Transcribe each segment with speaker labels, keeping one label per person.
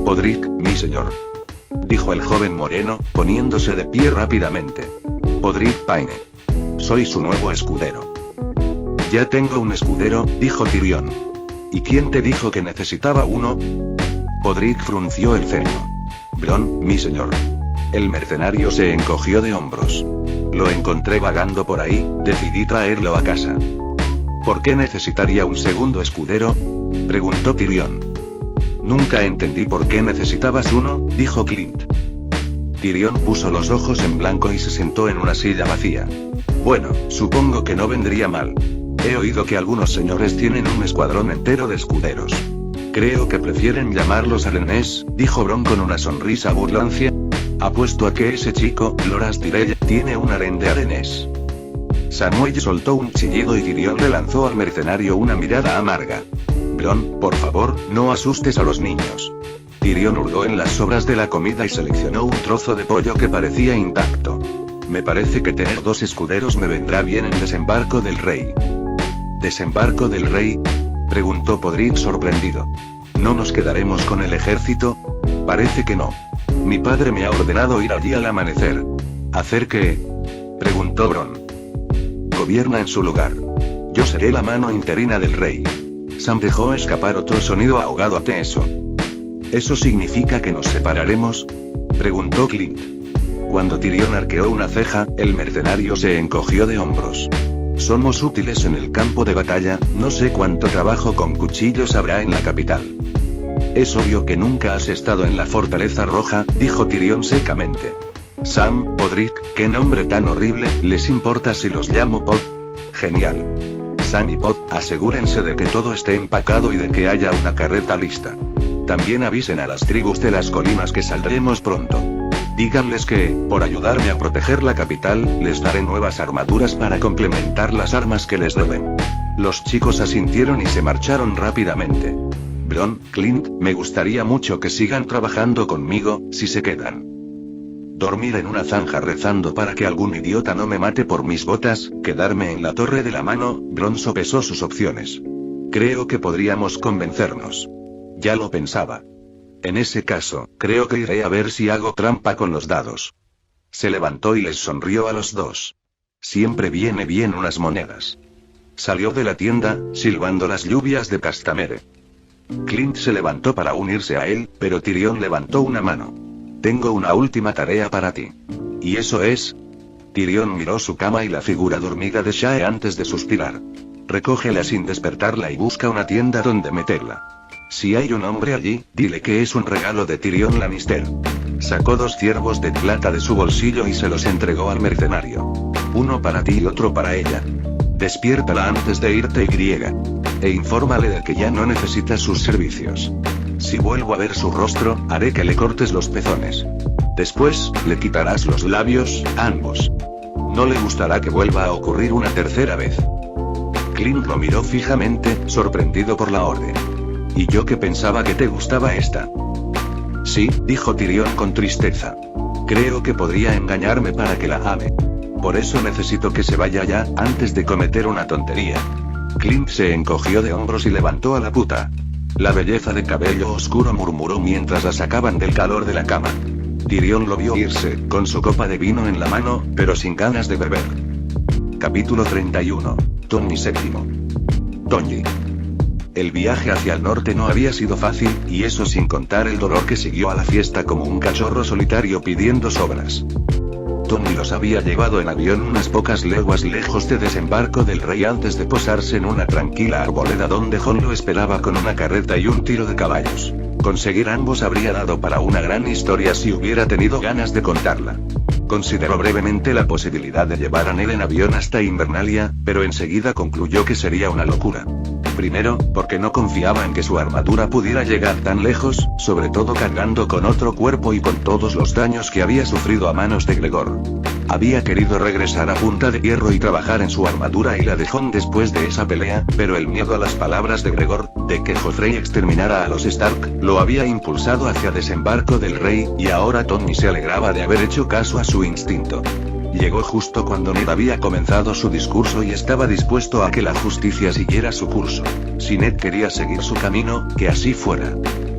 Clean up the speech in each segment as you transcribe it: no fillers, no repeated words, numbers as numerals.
Speaker 1: Podrick, mi señor. Dijo el joven moreno, poniéndose de pie rápidamente. Podrick Payne. Soy su nuevo escudero. Ya tengo un escudero, dijo Tyrion. ¿Y quién te dijo que necesitaba uno? Podrick frunció el ceño. Bronn, mi señor. El mercenario se encogió de hombros. Lo encontré vagando por ahí, decidí traerlo a casa. ¿Por qué necesitaría un segundo escudero? Preguntó Tyrion. Nunca entendí por qué necesitabas uno, dijo Clint. Tyrion puso los ojos en blanco y se sentó en una silla vacía. Bueno, supongo que no vendría mal. He oído que algunos señores tienen un escuadrón entero de escuderos. Creo que prefieren llamarlos arenes, dijo Bronn con una sonrisa burlancia. Apuesto a que ese chico, Loras Tyrell, tiene un harén de arenes. Samwell soltó un chillido y Tyrion le lanzó al mercenario una mirada amarga. Bronn, por favor, no asustes a los niños. Tyrion hurgó en las sobras de la comida y seleccionó un trozo de pollo que parecía intacto. Me parece que tener 2 escuderos me vendrá bien en Desembarco del Rey. ¿Desembarco del Rey? Preguntó Podrick sorprendido. ¿No nos quedaremos con el ejército? Parece que no. Mi padre me ha ordenado ir allí al amanecer. ¿Hacer qué? Preguntó Bronn. Gobierna en su lugar. Yo seré la mano interina del rey. Sam dejó escapar otro sonido ahogado ante eso. ¿Eso significa que nos separaremos? Preguntó Clint. Cuando Tyrion arqueó una ceja, el mercenario se encogió de hombros. Somos útiles en el campo de batalla, no sé cuánto trabajo con cuchillos habrá en la capital. Es obvio que nunca has estado en la Fortaleza Roja, dijo Tyrion secamente. Sam, Podrick, qué nombre tan horrible, ¿les importa si los llamo Pod? Genial. Sam y Pod, asegúrense de que todo esté empacado y de que haya una carreta lista. También avisen a las tribus de las colinas que saldremos pronto. Díganles que, por ayudarme a proteger la capital, les daré nuevas armaduras para complementar las armas que les deben. Los chicos asintieron y se marcharon rápidamente. Bronn, Clint, me gustaría mucho que sigan trabajando conmigo, si se quedan. Dormir en una zanja rezando para que algún idiota no me mate por mis botas, quedarme en la torre de la mano. Bronn sopesó sus opciones. Creo que podríamos convencernos. Ya lo pensaba. En ese caso, creo que iré a ver si hago trampa con los dados. Se levantó y les sonrió a los dos. Siempre viene bien unas monedas. Salió de la tienda, silbando las lluvias de Castamere. Clint se levantó para unirse a él, pero Tyrion levantó una mano. Tengo una última tarea para ti. ¿Y eso es? Tyrion miró su cama y la figura dormida de Shae antes de suspirar. Recógela sin despertarla y busca una tienda donde meterla. Si hay un hombre allí, dile que es un regalo de Tyrion Lannister. Sacó 2 ciervos de plata de su bolsillo y se los entregó al mercenario. Uno para ti y otro para ella. Despiértala antes de irte e infórmale de que ya no necesitas sus servicios. Si vuelvo a ver su rostro, haré que le cortes los pezones. Después, le quitarás los labios, ambos. No le gustará que vuelva a ocurrir una tercera vez. Clint lo miró fijamente, sorprendido por la orden. ¿Y yo que pensaba que te gustaba esta? Sí, dijo Tyrion con tristeza. Creo que podría engañarme para que la ame. Por eso necesito que se vaya ya, antes de cometer una tontería. Clint se encogió de hombros y levantó a la puta. La belleza de cabello oscuro murmuró mientras la sacaban del calor de la cama. Tyrion lo vio irse, con su copa de vino en la mano, pero sin ganas de beber. Capítulo 31. Tommy VII. Tonji. El viaje hacia el norte no había sido fácil, y eso sin contar el dolor que siguió a la fiesta como un cachorro solitario pidiendo sobras. Tommy los había llevado en avión unas pocas leguas lejos de Desembarco del Rey antes de posarse en una tranquila arboleda donde Jon lo esperaba con una carreta y un tiro de caballos. Conseguir ambos habría dado para una gran historia si hubiera tenido ganas de contarla. Consideró brevemente la posibilidad de llevar a Ned en avión hasta Invernalia, pero enseguida concluyó que sería una locura. Primero, porque no confiaba en que su armadura pudiera llegar tan lejos, sobre todo cargando con otro cuerpo y con todos los daños que había sufrido a manos de Gregor. Había querido regresar a Punta de Hierro y trabajar en su armadura y la de Jon después de esa pelea, pero el miedo a las palabras de Gregor, de que Joffrey exterminara a los Stark, lo había impulsado hacia Desembarco del Rey, y ahora Tommy se alegraba de haber hecho caso a su instinto. Llegó justo cuando Ned había comenzado su discurso y estaba dispuesto a que la justicia siguiera su curso. Si Ned quería seguir su camino, que así fuera.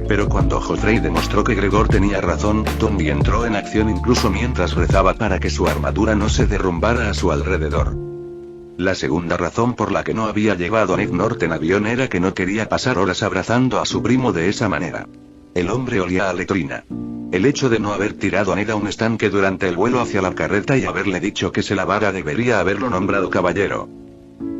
Speaker 1: Pero cuando Joffrey demostró que Gregor tenía razón, Tony entró en acción incluso mientras rezaba para que su armadura no se derrumbara a su alrededor. La segunda razón por la que no había llevado a Ned North en avión era que no quería pasar horas abrazando a su primo de esa manera. El hombre olía a letrina. El hecho de no haber tirado a Ned a un estanque durante el vuelo hacia la carreta y haberle dicho que se lavara debería haberlo nombrado caballero.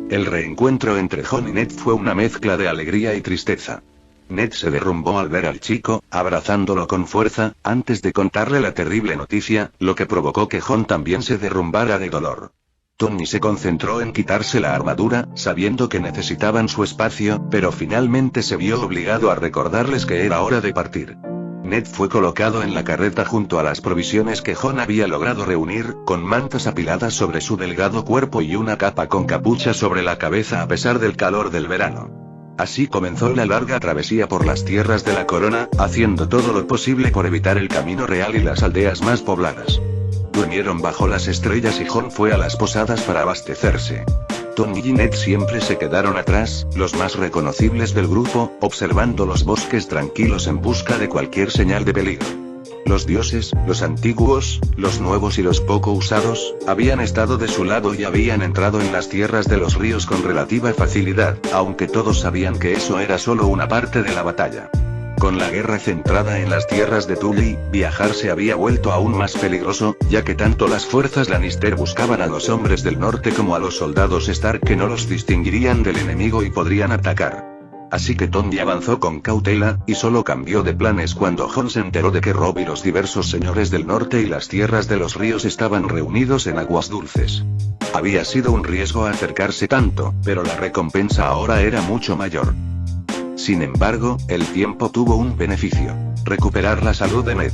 Speaker 1: El reencuentro entre Jon y Ned fue una mezcla de alegría y tristeza. Ned se derrumbó al ver al chico, abrazándolo con fuerza, antes de contarle la terrible noticia, lo que provocó que Jon también se derrumbara de dolor. Tony se concentró en quitarse la armadura, sabiendo que necesitaban su espacio, pero finalmente se vio obligado a recordarles que era hora de partir. Ned fue colocado en la carreta junto a las provisiones que Jon había logrado reunir, con mantas apiladas sobre su delgado cuerpo y una capa con capucha sobre la cabeza a pesar del calor del verano. Así comenzó la larga travesía por las tierras de la corona, haciendo todo lo posible por evitar el camino real y las aldeas más pobladas. Durmieron bajo las estrellas y Jon fue a las posadas para abastecerse. Tony y Ned siempre se quedaron atrás, los más reconocibles del grupo, observando los bosques tranquilos en busca de cualquier señal de peligro. Los dioses, los antiguos, los nuevos y los poco usados, habían estado de su lado y habían entrado en las tierras de los ríos con relativa facilidad, aunque todos sabían que eso era solo una parte de la batalla. Con la guerra centrada en las tierras de Tully, viajar se había vuelto aún más peligroso, ya que tanto las fuerzas Lannister buscaban a los hombres del norte como a los soldados Stark que no los distinguirían del enemigo y podrían atacar. Así que Tony avanzó con cautela, y solo cambió de planes cuando Jon se enteró de que Robb y los diversos señores del norte y las tierras de los ríos estaban reunidos en Aguas Dulces. Había sido un riesgo acercarse tanto, pero la recompensa ahora era mucho mayor. Sin embargo, el tiempo tuvo un beneficio: recuperar la salud de Ned.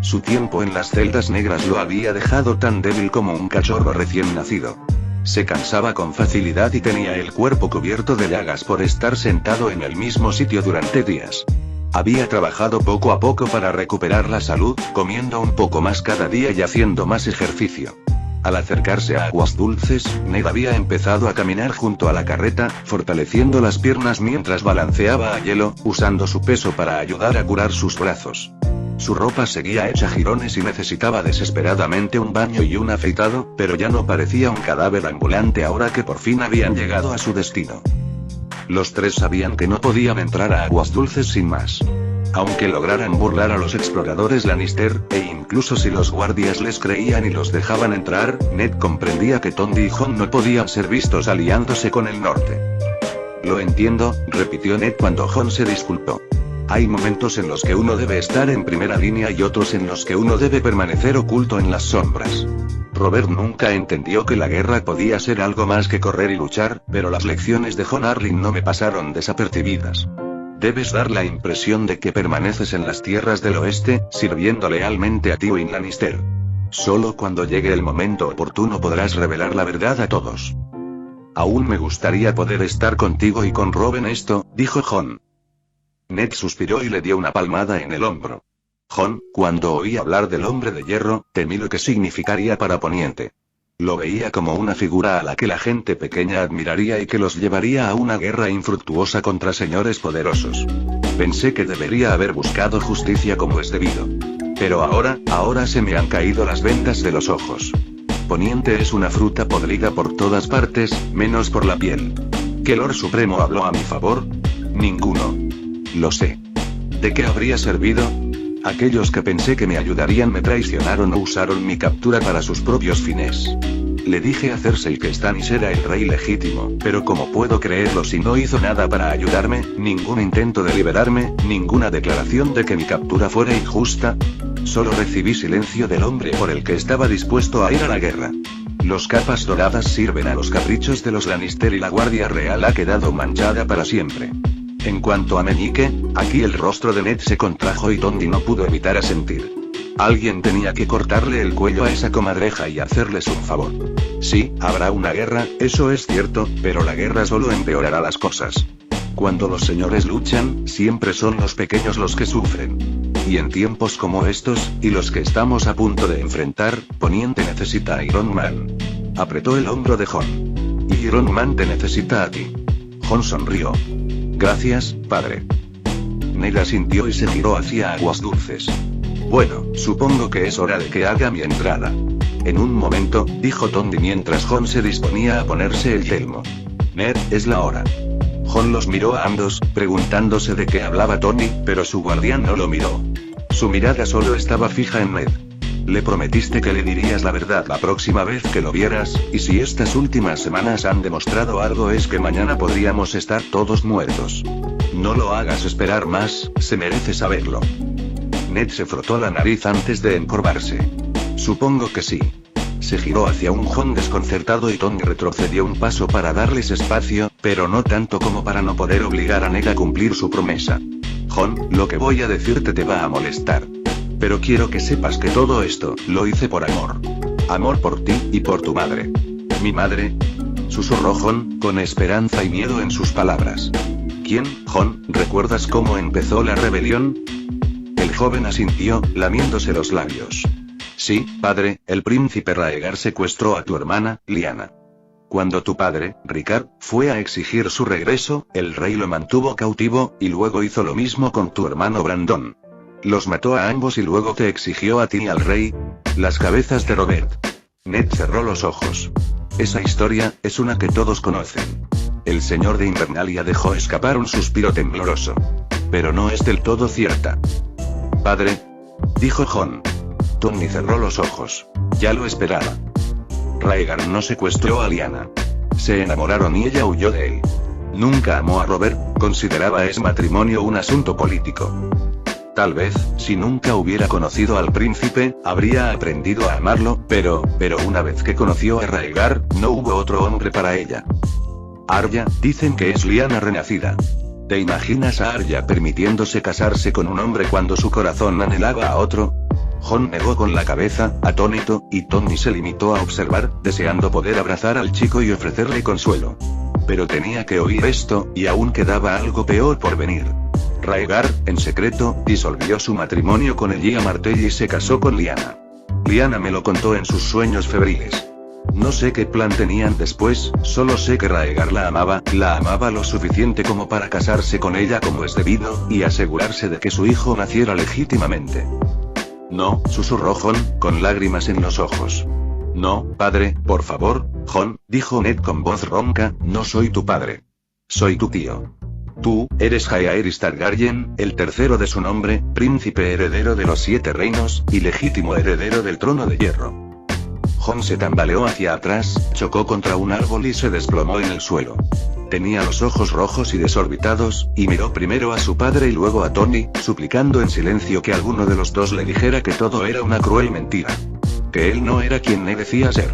Speaker 1: Su tiempo en las celdas negras lo había dejado tan débil como un cachorro recién nacido. Se cansaba con facilidad y tenía el cuerpo cubierto de llagas por estar sentado en el mismo sitio durante días. Había trabajado poco a poco para recuperar la salud, comiendo un poco más cada día y haciendo más ejercicio. Al acercarse a Aguas Dulces, Ned había empezado a caminar junto a la carreta, fortaleciendo las piernas mientras balanceaba a hielo, usando su peso para ayudar a curar sus brazos. Su ropa seguía hecha jirones y necesitaba desesperadamente un baño y un afeitado, pero ya no parecía un cadáver ambulante ahora que por fin habían llegado a su destino. Los tres sabían que no podían entrar a Aguas Dulces sin más. Aunque lograran burlar a los exploradores Lannister, e incluso si los guardias les creían y los dejaban entrar, Ned comprendía que Tony y Jon no podían ser vistos aliándose con el norte. Lo entiendo, repitió Ned cuando Jon se disculpó. Hay momentos en los que uno debe estar en primera línea y otros en los que uno debe permanecer oculto en las sombras. Robert nunca entendió que la guerra podía ser algo más que correr y luchar, pero las lecciones de Jon Arryn no me pasaron desapercibidas. Debes dar la impresión de que permaneces en las tierras del oeste, sirviendo lealmente a Tywin Lannister. Solo cuando llegue el momento oportuno podrás revelar la verdad a todos. Aún me gustaría poder estar contigo y con Robb en esto, dijo Jon. Ned suspiró y le dio una palmada en el hombro. Jon, cuando oí hablar del hombre de hierro, temí lo que significaría para Poniente. Lo veía como una figura a la que la gente pequeña admiraría y que los llevaría a una guerra infructuosa contra señores poderosos. Pensé que debería haber buscado justicia como es debido. Pero ahora se me han caído las vendas de los ojos. Poniente es una fruta podrida por todas partes, menos por la piel. ¿Qué Lord Supremo habló a mi favor? Ninguno. Lo sé. ¿De qué habría servido? Aquellos que pensé que me ayudarían me traicionaron o usaron mi captura para sus propios fines. Le dije a Cersei que Stannis era el rey legítimo, pero ¿cómo puedo creerlo si no hizo nada para ayudarme? Ningún intento de liberarme, ninguna declaración de que mi captura fuera injusta. Solo recibí silencio del hombre por el que estaba dispuesto a ir a la guerra. Los capas doradas sirven a los caprichos de los Lannister y la Guardia Real ha quedado manchada para siempre. En cuanto a Meñique, aquí el rostro de Ned se contrajo y Tony no pudo evitar asentir. Alguien tenía que cortarle el cuello a esa comadreja y hacerles un favor. Sí, habrá una guerra, eso es cierto, pero la guerra solo empeorará las cosas. Cuando los señores luchan, siempre son los pequeños los que sufren. Y en tiempos como estos, y los que estamos a punto de enfrentar, Poniente necesita a Iron Man. Apretó el hombro de Jon. Y Iron Man te necesita a ti. Jon sonrió. Gracias, padre. Ned asintió y se giró hacia Aguas Dulces. Bueno, supongo que es hora de que haga mi entrada. En un momento, dijo Tony mientras Jon se disponía a ponerse el yelmo. Ned, es la hora. Jon los miró a ambos, preguntándose de qué hablaba Tony, pero su guardián no lo miró. Su mirada solo estaba fija en Ned. Le prometiste que le dirías la verdad la próxima vez que lo vieras, y si estas últimas semanas han demostrado algo es que mañana podríamos estar todos muertos. No lo hagas esperar más, se merece saberlo. Ned se frotó la nariz antes de encorvarse. Supongo que sí. Se giró hacia un Jon desconcertado y Tony retrocedió un paso para darles espacio, pero no tanto como para no poder obligar a Ned a cumplir su promesa. Jon, lo que voy a decirte te va a molestar. Pero quiero que sepas que todo esto, lo hice por amor. Amor por ti, y por tu madre. ¿Mi madre? Susurró Jon, con esperanza y miedo en sus palabras. ¿Quién, Jon? ¿Recuerdas cómo empezó la rebelión? El joven asintió, lamiéndose los labios. Sí, padre, el príncipe Raegar secuestró a tu hermana, Lyanna. Cuando tu padre, Rickard, fue a exigir su regreso, el rey lo mantuvo cautivo, y luego hizo lo mismo con tu hermano Brandon. Los mató a ambos y luego te exigió a ti y al rey. Las cabezas de Robert. Ned cerró los ojos. Esa historia, es una que todos conocen. El señor de Invernalia dejó escapar un suspiro tembloroso. Pero no es del todo cierta. Padre, dijo Jon. Tony cerró los ojos. Ya lo esperaba. Raegar no secuestró a Lyanna. Se enamoraron y ella huyó de él. Nunca amó a Robert, consideraba ese matrimonio un asunto político. Tal vez, si nunca hubiera conocido al príncipe, habría aprendido a amarlo, pero una vez que conoció a Raegar, no hubo otro hombre para ella. Arya, dicen que es Lyanna renacida. ¿Te imaginas a Arya permitiéndose casarse con un hombre cuando su corazón anhelaba a otro? Jon negó con la cabeza, atónito, y Tony se limitó a observar, deseando poder abrazar al chico y ofrecerle consuelo. Pero tenía que oír esto, y aún quedaba algo peor por venir. Raegar, en secreto, disolvió su matrimonio con Elia Martell y se casó con Lyanna. Lyanna me lo contó en sus sueños febriles. No sé qué plan tenían después, solo sé que Raegar la amaba lo suficiente como para casarse con ella como es debido, y asegurarse de que su hijo naciera legítimamente. No, susurró Jon, con lágrimas en los ojos. No, padre, por favor, Jon, dijo Ned con voz ronca, no soy tu padre. Soy tu tío. Tú, eres Jaehaerys Targaryen, el tercero de su nombre, príncipe heredero de los 7 reinos, y legítimo heredero del trono de hierro. Jon se tambaleó hacia atrás, chocó contra un árbol y se desplomó en el suelo. Tenía los ojos rojos y desorbitados, y miró primero a su padre y luego a Tony, suplicando en silencio que alguno de los dos le dijera que todo era una cruel mentira. Que él no era quien Ned decía ser.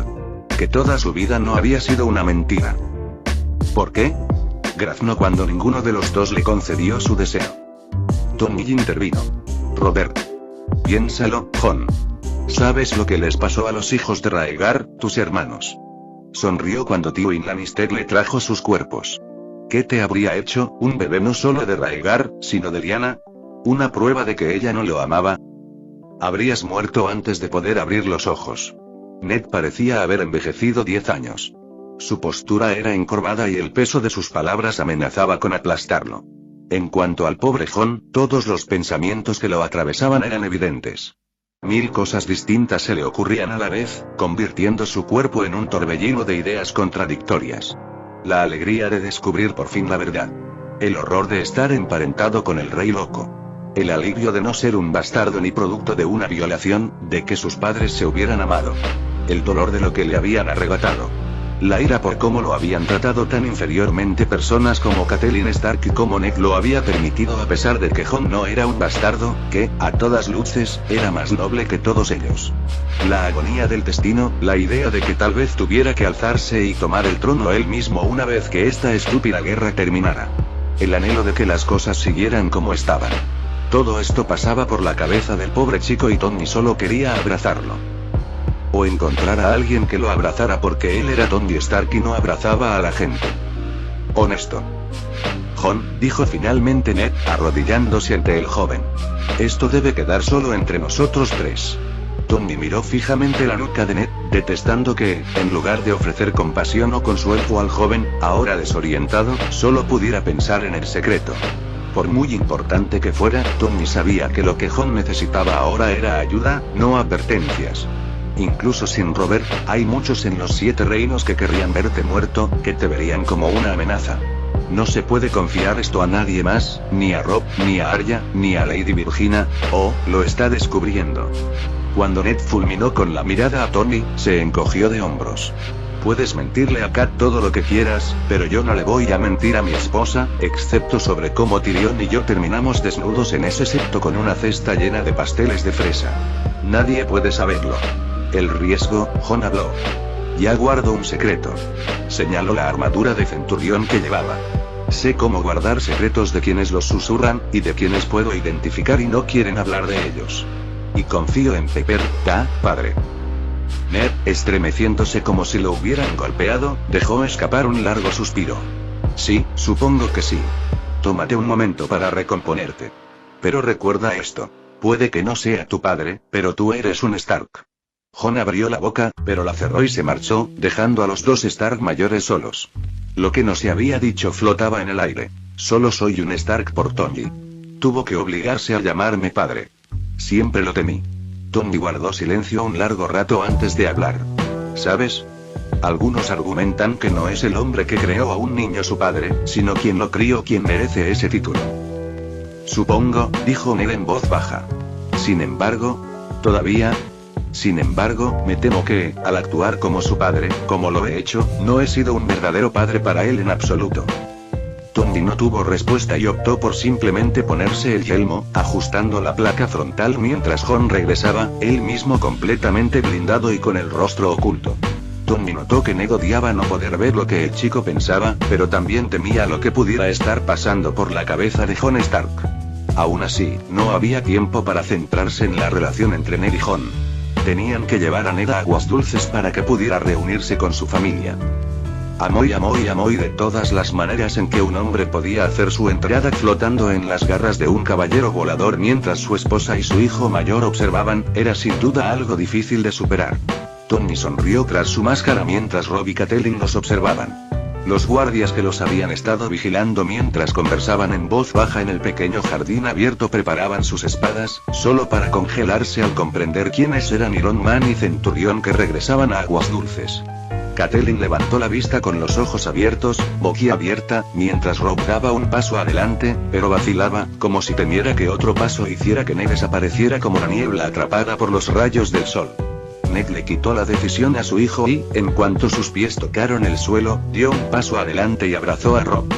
Speaker 1: Que toda su vida no había sido una mentira. ¿Por qué? Graznó cuando ninguno de los dos le concedió su deseo. Tony intervino. Robert. Piénsalo, Jon. ¿Sabes lo que les pasó a los hijos de Raegar, tus hermanos? Sonrió cuando Tywin Lannister le trajo sus cuerpos. ¿Qué te habría hecho, un bebé no solo de Raegar, sino de Lyanna? ¿Una prueba de que ella no lo amaba? Habrías muerto antes de poder abrir los ojos. Ned parecía haber envejecido 10 años. Su postura era encorvada y el peso de sus palabras amenazaba con aplastarlo. En cuanto al pobre Jon, todos los pensamientos que lo atravesaban eran evidentes. 1000 cosas distintas se le ocurrían a la vez, convirtiendo su cuerpo en un torbellino de ideas contradictorias. La alegría de descubrir por fin la verdad. El horror de estar emparentado con el rey loco. El alivio de no ser un bastardo ni producto de una violación, de que sus padres se hubieran amado. El dolor de lo que le habían arrebatado. La ira por cómo lo habían tratado tan inferiormente personas como Catelyn Stark y cómo Ned lo había permitido a pesar de que Jon no era un bastardo, que, a todas luces, era más noble que todos ellos. La agonía del destino, la idea de que tal vez tuviera que alzarse y tomar el trono él mismo una vez que esta estúpida guerra terminara. El anhelo de que las cosas siguieran como estaban. Todo esto pasaba por la cabeza del pobre chico y Tony solo quería abrazarlo. O encontrar a alguien que lo abrazara porque él era Tony Stark y no abrazaba a la gente. Honesto. Jon, dijo finalmente Ned, arrodillándose ante el joven. Esto debe quedar solo entre nosotros 3. Tony miró fijamente la nuca de Ned, detestando que, en lugar de ofrecer compasión o consuelo al joven, ahora desorientado, solo pudiera pensar en el secreto. Por muy importante que fuera, Tony sabía que lo que Jon necesitaba ahora era ayuda, no advertencias. Incluso sin Robert, hay muchos en los 7 reinos que querrían verte muerto, que te verían como una amenaza. No se puede confiar esto a nadie más, ni a Robb, ni a Arya, ni a Lady Virginia, lo está descubriendo. Cuando Ned fulminó con la mirada a Tony, se encogió de hombros. Puedes mentirle a Kat todo lo que quieras, pero yo no le voy a mentir a mi esposa, excepto sobre cómo Tyrion y yo terminamos desnudos en ese septo con una cesta llena de pasteles de fresa. Nadie puede saberlo. El riesgo, Jon habló. Ya guardo un secreto. Señaló la armadura de centurión que llevaba. Sé cómo guardar secretos de quienes los susurran, y de quienes puedo identificar y no quieren hablar de ellos. Y confío en Pepper, padre. Ned, estremeciéndose como si lo hubieran golpeado, dejó escapar un largo suspiro. Sí, supongo que sí. Tómate un momento para recomponerte. Pero recuerda esto. Puede que no sea tu padre, pero tú eres un Stark. Jon abrió la boca, pero la cerró y se marchó, dejando a los 2 Stark mayores solos. Lo que no se había dicho flotaba en el aire. Solo soy un Stark por Tony. Tuvo que obligarse a llamarme padre. Siempre lo temí. Tony guardó silencio un largo rato antes de hablar. ¿Sabes? Algunos argumentan que no es el hombre que creó a un niño su padre, sino quien lo crió quien merece ese título. Supongo, dijo Ned en voz baja. Sin embargo, me temo que, al actuar como su padre, como lo he hecho, no he sido un verdadero padre para él en absoluto. Tony no tuvo respuesta y optó por simplemente ponerse el yelmo, ajustando la placa frontal mientras Jon regresaba, él mismo completamente blindado y con el rostro oculto. Tony notó que Ned odiaba no poder ver lo que el chico pensaba, pero también temía lo que pudiera estar pasando por la cabeza de Jon Stark. Aún así, no había tiempo para centrarse en la relación entre Ned y Jon. Tenían que llevar a Ned a Aguas Dulces para que pudiera reunirse con su familia. Amó y de todas las maneras en que un hombre podía hacer su entrada flotando en las garras de un caballero volador mientras su esposa y su hijo mayor observaban, era sin duda algo difícil de superar. Tony sonrió tras su máscara mientras Robb y Catelyn los observaban. Los guardias que los habían estado vigilando mientras conversaban en voz baja en el pequeño jardín abierto preparaban sus espadas, solo para congelarse al comprender quiénes eran Iron Man y Centurión que regresaban a Aguas Dulces. Catelyn levantó la vista con los ojos abiertos, boquiabierta, mientras Robb daba un paso adelante, pero vacilaba, como si temiera que otro paso hiciera que Ned desapareciera como la niebla atrapada por los rayos del sol. Ned le quitó la decisión a su hijo y, en cuanto sus pies tocaron el suelo, dio un paso adelante y abrazó a Robb.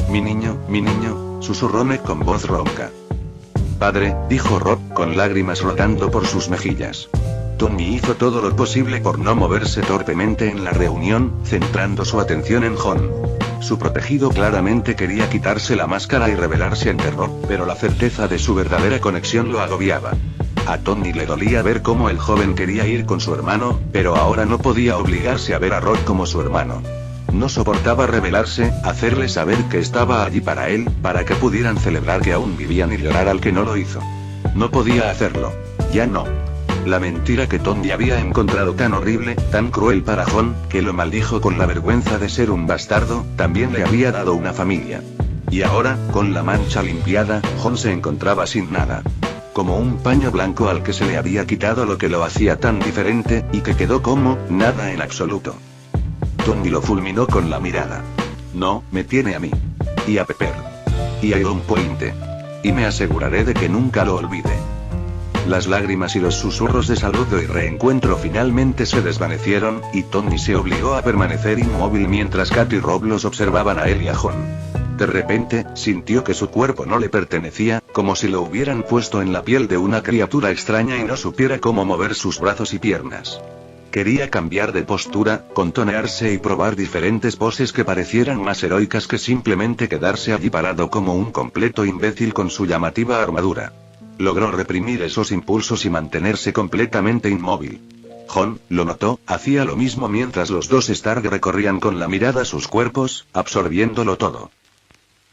Speaker 1: Mi niño, susurró Ned con voz ronca. Padre, dijo Robb, con lágrimas rotando por sus mejillas. Tony hizo todo lo posible por no moverse torpemente en la reunión, centrando su atención en Jon. Su protegido claramente quería quitarse la máscara y rebelarse ante Robb, pero la certeza de su verdadera conexión lo agobiaba. A Tony le dolía ver cómo el joven quería ir con su hermano, pero ahora no podía obligarse a ver a Robb como su hermano. No soportaba rebelarse, hacerle saber que estaba allí para él, para que pudieran celebrar que aún vivían y llorar al que no lo hizo. No podía hacerlo. Ya no. La mentira que Tony había encontrado tan horrible, tan cruel para Jon, que lo maldijo con la vergüenza de ser un bastardo, también le había dado una familia. Y ahora, con la mancha limpiada, Jon se encontraba sin nada. Como un paño blanco al que se le había quitado lo que lo hacía tan diferente, y que quedó como, nada en absoluto. Tony lo fulminó con la mirada. No, me tiene a mí. Y a Pepper. Y a Iron Pointe. Y me aseguraré de que nunca lo olvide. Las lágrimas y los susurros de saludo y reencuentro finalmente se desvanecieron, y Tony se obligó a permanecer inmóvil mientras Kat y Robb los observaban a él y a Jon. De repente, sintió que su cuerpo no le pertenecía, como si lo hubieran puesto en la piel de una criatura extraña y no supiera cómo mover sus brazos y piernas. Quería cambiar de postura, contonearse y probar diferentes poses que parecieran más heroicas que simplemente quedarse allí parado como un completo imbécil con su llamativa armadura. Logró reprimir esos impulsos y mantenerse completamente inmóvil. Jon, lo notó, hacía lo mismo mientras los 2 Stark recorrían con la mirada sus cuerpos, absorbiéndolo todo.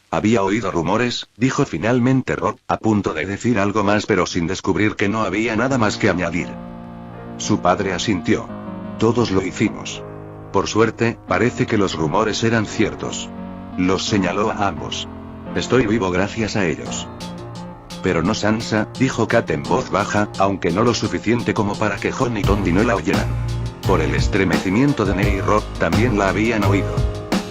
Speaker 1: Había oído rumores, dijo finalmente Robb, a punto de decir algo más pero sin descubrir que no había nada más que añadir. Su padre asintió. Todos lo hicimos. Por suerte, parece que los rumores eran ciertos. Los señaló a ambos. Estoy vivo gracias a ellos. Pero no Sansa, dijo Kat en voz baja, aunque no lo suficiente como para que Jon y Tony no la oyeran. Por el estremecimiento de Ned y Robb, también la habían oído.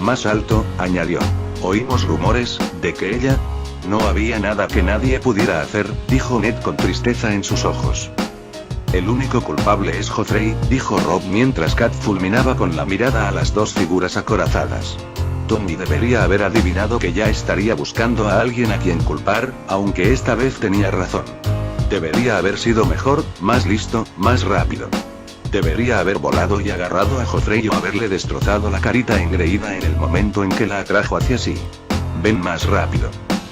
Speaker 1: Más alto, añadió. Oímos rumores, de que ella... No había nada que nadie pudiera hacer, dijo Ned con tristeza en sus ojos. El único culpable es Joffrey, dijo Robb mientras Kat fulminaba con la mirada a las dos figuras acorazadas. Tony debería haber adivinado que ya estaría buscando a alguien a quien culpar, aunque esta vez tenía razón. Debería haber sido mejor, más listo, más rápido. Debería haber volado y agarrado a Joffrey o haberle destrozado la carita engreída en el momento en que la atrajo hacia sí. Ven más rápido.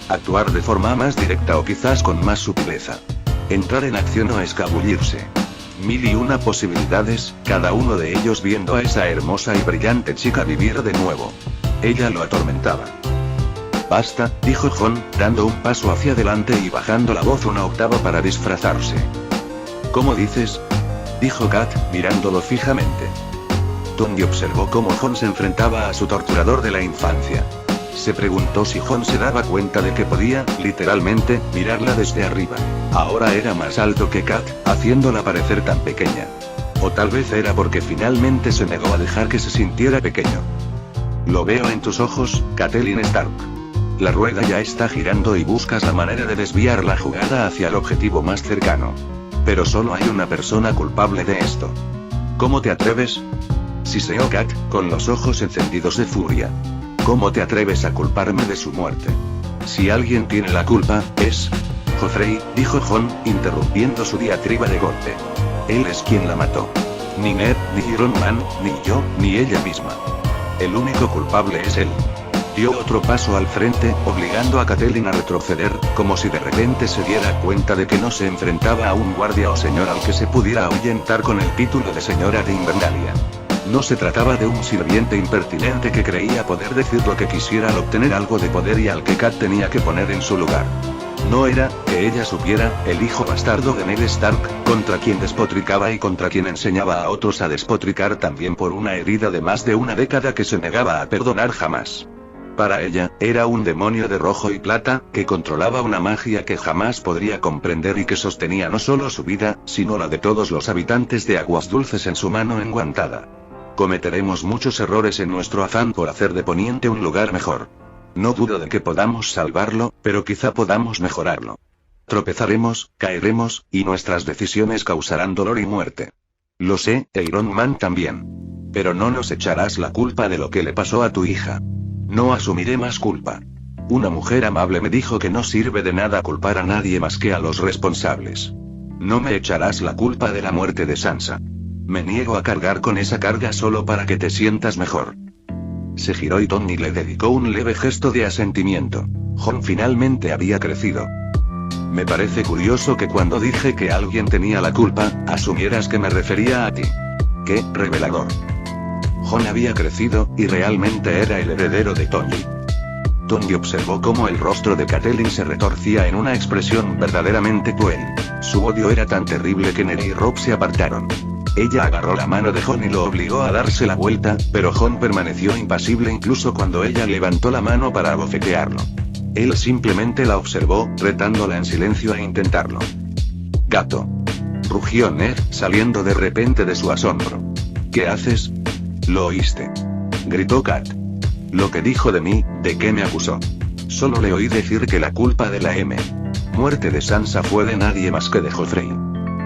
Speaker 1: Actuar de forma más directa o quizás con más sutileza. Entrar en acción o escabullirse. Mil y una posibilidades, cada uno de ellos viendo a esa hermosa y brillante chica vivir de nuevo. Ella lo atormentaba. Basta, dijo Jon, dando un paso hacia adelante y bajando la voz una octava para disfrazarse. ¿Cómo dices? Dijo Kat, mirándolo fijamente. Tony observó cómo Jon se enfrentaba a su torturador de la infancia. Se preguntó si Jon se daba cuenta de que podía, literalmente, mirarla desde arriba. Ahora era más alto que Kat, haciéndola parecer tan pequeña. O tal vez era porque finalmente se negó a dejar que se sintiera pequeño. Lo veo en tus ojos, Catelyn Stark. La rueda ya está girando y buscas la manera de desviar la jugada hacia el objetivo más cercano. Pero solo hay una persona culpable de esto. ¿Cómo te atreves? Siseó Kat, con los ojos encendidos de furia. ¿Cómo te atreves a culparme de su muerte? Si alguien tiene la culpa, es... Joffrey, dijo Jon, interrumpiendo su diatriba de golpe. Él es quien la mató. Ni Ned, ni Iron Man, ni yo, ni ella misma. El único culpable es él. Dio otro paso al frente, obligando a Catelyn a retroceder, como si de repente se diera cuenta de que no se enfrentaba a un guardia o señor al que se pudiera ahuyentar con el título de señora de Invernalia. No se trataba de un sirviente impertinente que creía poder decir lo que quisiera al obtener algo de poder y al que Kat tenía que poner en su lugar. No era, que ella supiera, el hijo bastardo de Ned Stark, contra quien despotricaba y contra quien enseñaba a otros a despotricar también por una herida de más de una década que se negaba a perdonar jamás. Para ella, era un demonio de rojo y plata, que controlaba una magia que jamás podría comprender y que sostenía no solo su vida, sino la de todos los habitantes de Aguas Dulces en su mano enguantada. Cometeremos muchos errores en nuestro afán por hacer de Poniente un lugar mejor. No dudo de que podamos salvarlo, pero quizá podamos mejorarlo. Tropezaremos, caeremos, y nuestras decisiones causarán dolor y muerte. Lo sé, Iron Man también. Pero no nos echarás la culpa de lo que le pasó a tu hija. No asumiré más culpa. Una mujer amable me dijo que no sirve de nada culpar a nadie más que a los responsables. No me echarás la culpa de la muerte de Sansa. Me niego a cargar con esa carga solo para que te sientas mejor. Se giró y Tony le dedicó un leve gesto de asentimiento. Jon finalmente había crecido. Me parece curioso que cuando dije que alguien tenía la culpa, asumieras que me refería a ti. ¡Qué revelador! Jon había crecido, y realmente era el heredero de Tony. Tony observó cómo el rostro de Catelyn se retorcía en una expresión verdaderamente cruel. Su odio era tan terrible que Ned y Robb se apartaron. Ella agarró la mano de Jon y lo obligó a darse la vuelta, pero Jon permaneció impasible incluso cuando ella levantó la mano para abofetearlo. Él simplemente la observó, retándola en silencio a intentarlo. «Gato», rugió Ned, saliendo de repente de su asombro. «¿Qué haces?» «Lo oíste», gritó Kat. «Lo que dijo de mí, ¿de qué me acusó?» «Solo le oí decir que la culpa de la muerte de Sansa fue de nadie más que de Joffrey».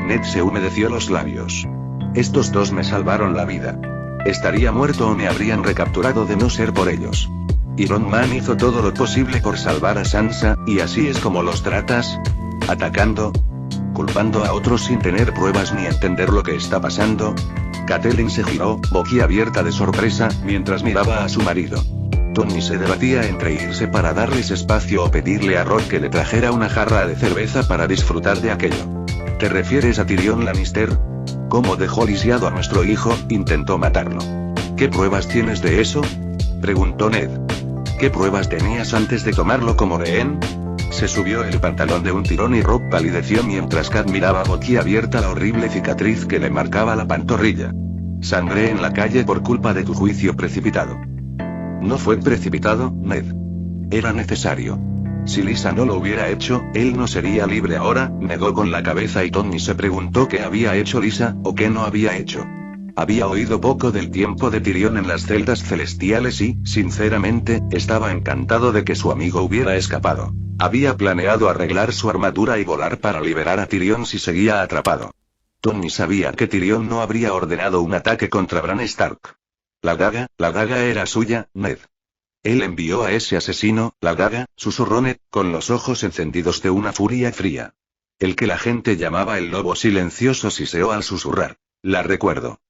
Speaker 1: Ned se humedeció los labios. «Estos dos me salvaron la vida. Estaría muerto o me habrían recapturado de no ser por ellos. Iron Man hizo todo lo posible por salvar a Sansa, y así es como los tratas. Atacando. Culpando a otros sin tener pruebas ni entender lo que está pasando». Catelyn se giró, boquiabierta de sorpresa, mientras miraba a su marido. Tony se debatía entre irse para darles espacio o pedirle a Robb que le trajera una jarra de cerveza para disfrutar de aquello. ¿Te refieres a Tyrion Lannister? ¿Cómo dejó lisiado a nuestro hijo, intentó matarlo? ¿Qué pruebas tienes de eso?, preguntó Ned. ¿Qué pruebas tenías antes de tomarlo como rehén? Se subió el pantalón de un tirón y Robb palideció mientras Kat miraba boquiabierta la horrible cicatriz que le marcaba la pantorrilla. Sangré en la calle por culpa de tu juicio precipitado. No fue precipitado, Ned. Era necesario. Si Lisa no lo hubiera hecho, él no sería libre ahora, negó con la cabeza y Tony se preguntó qué había hecho Lisa, o qué no había hecho. Había oído poco del tiempo de Tyrion en las celdas celestiales y, sinceramente, estaba encantado de que su amigo hubiera escapado. Había planeado arreglar su armadura y volar para liberar a Tyrion si seguía atrapado. Tony sabía que Tyrion no habría ordenado un ataque contra Bran Stark. La daga era suya, Ned. Él envió a ese asesino, la daga, susurró Ned, con los ojos encendidos de una furia fría. El que la gente llamaba el lobo silencioso siseó al susurrar. La recuerdo.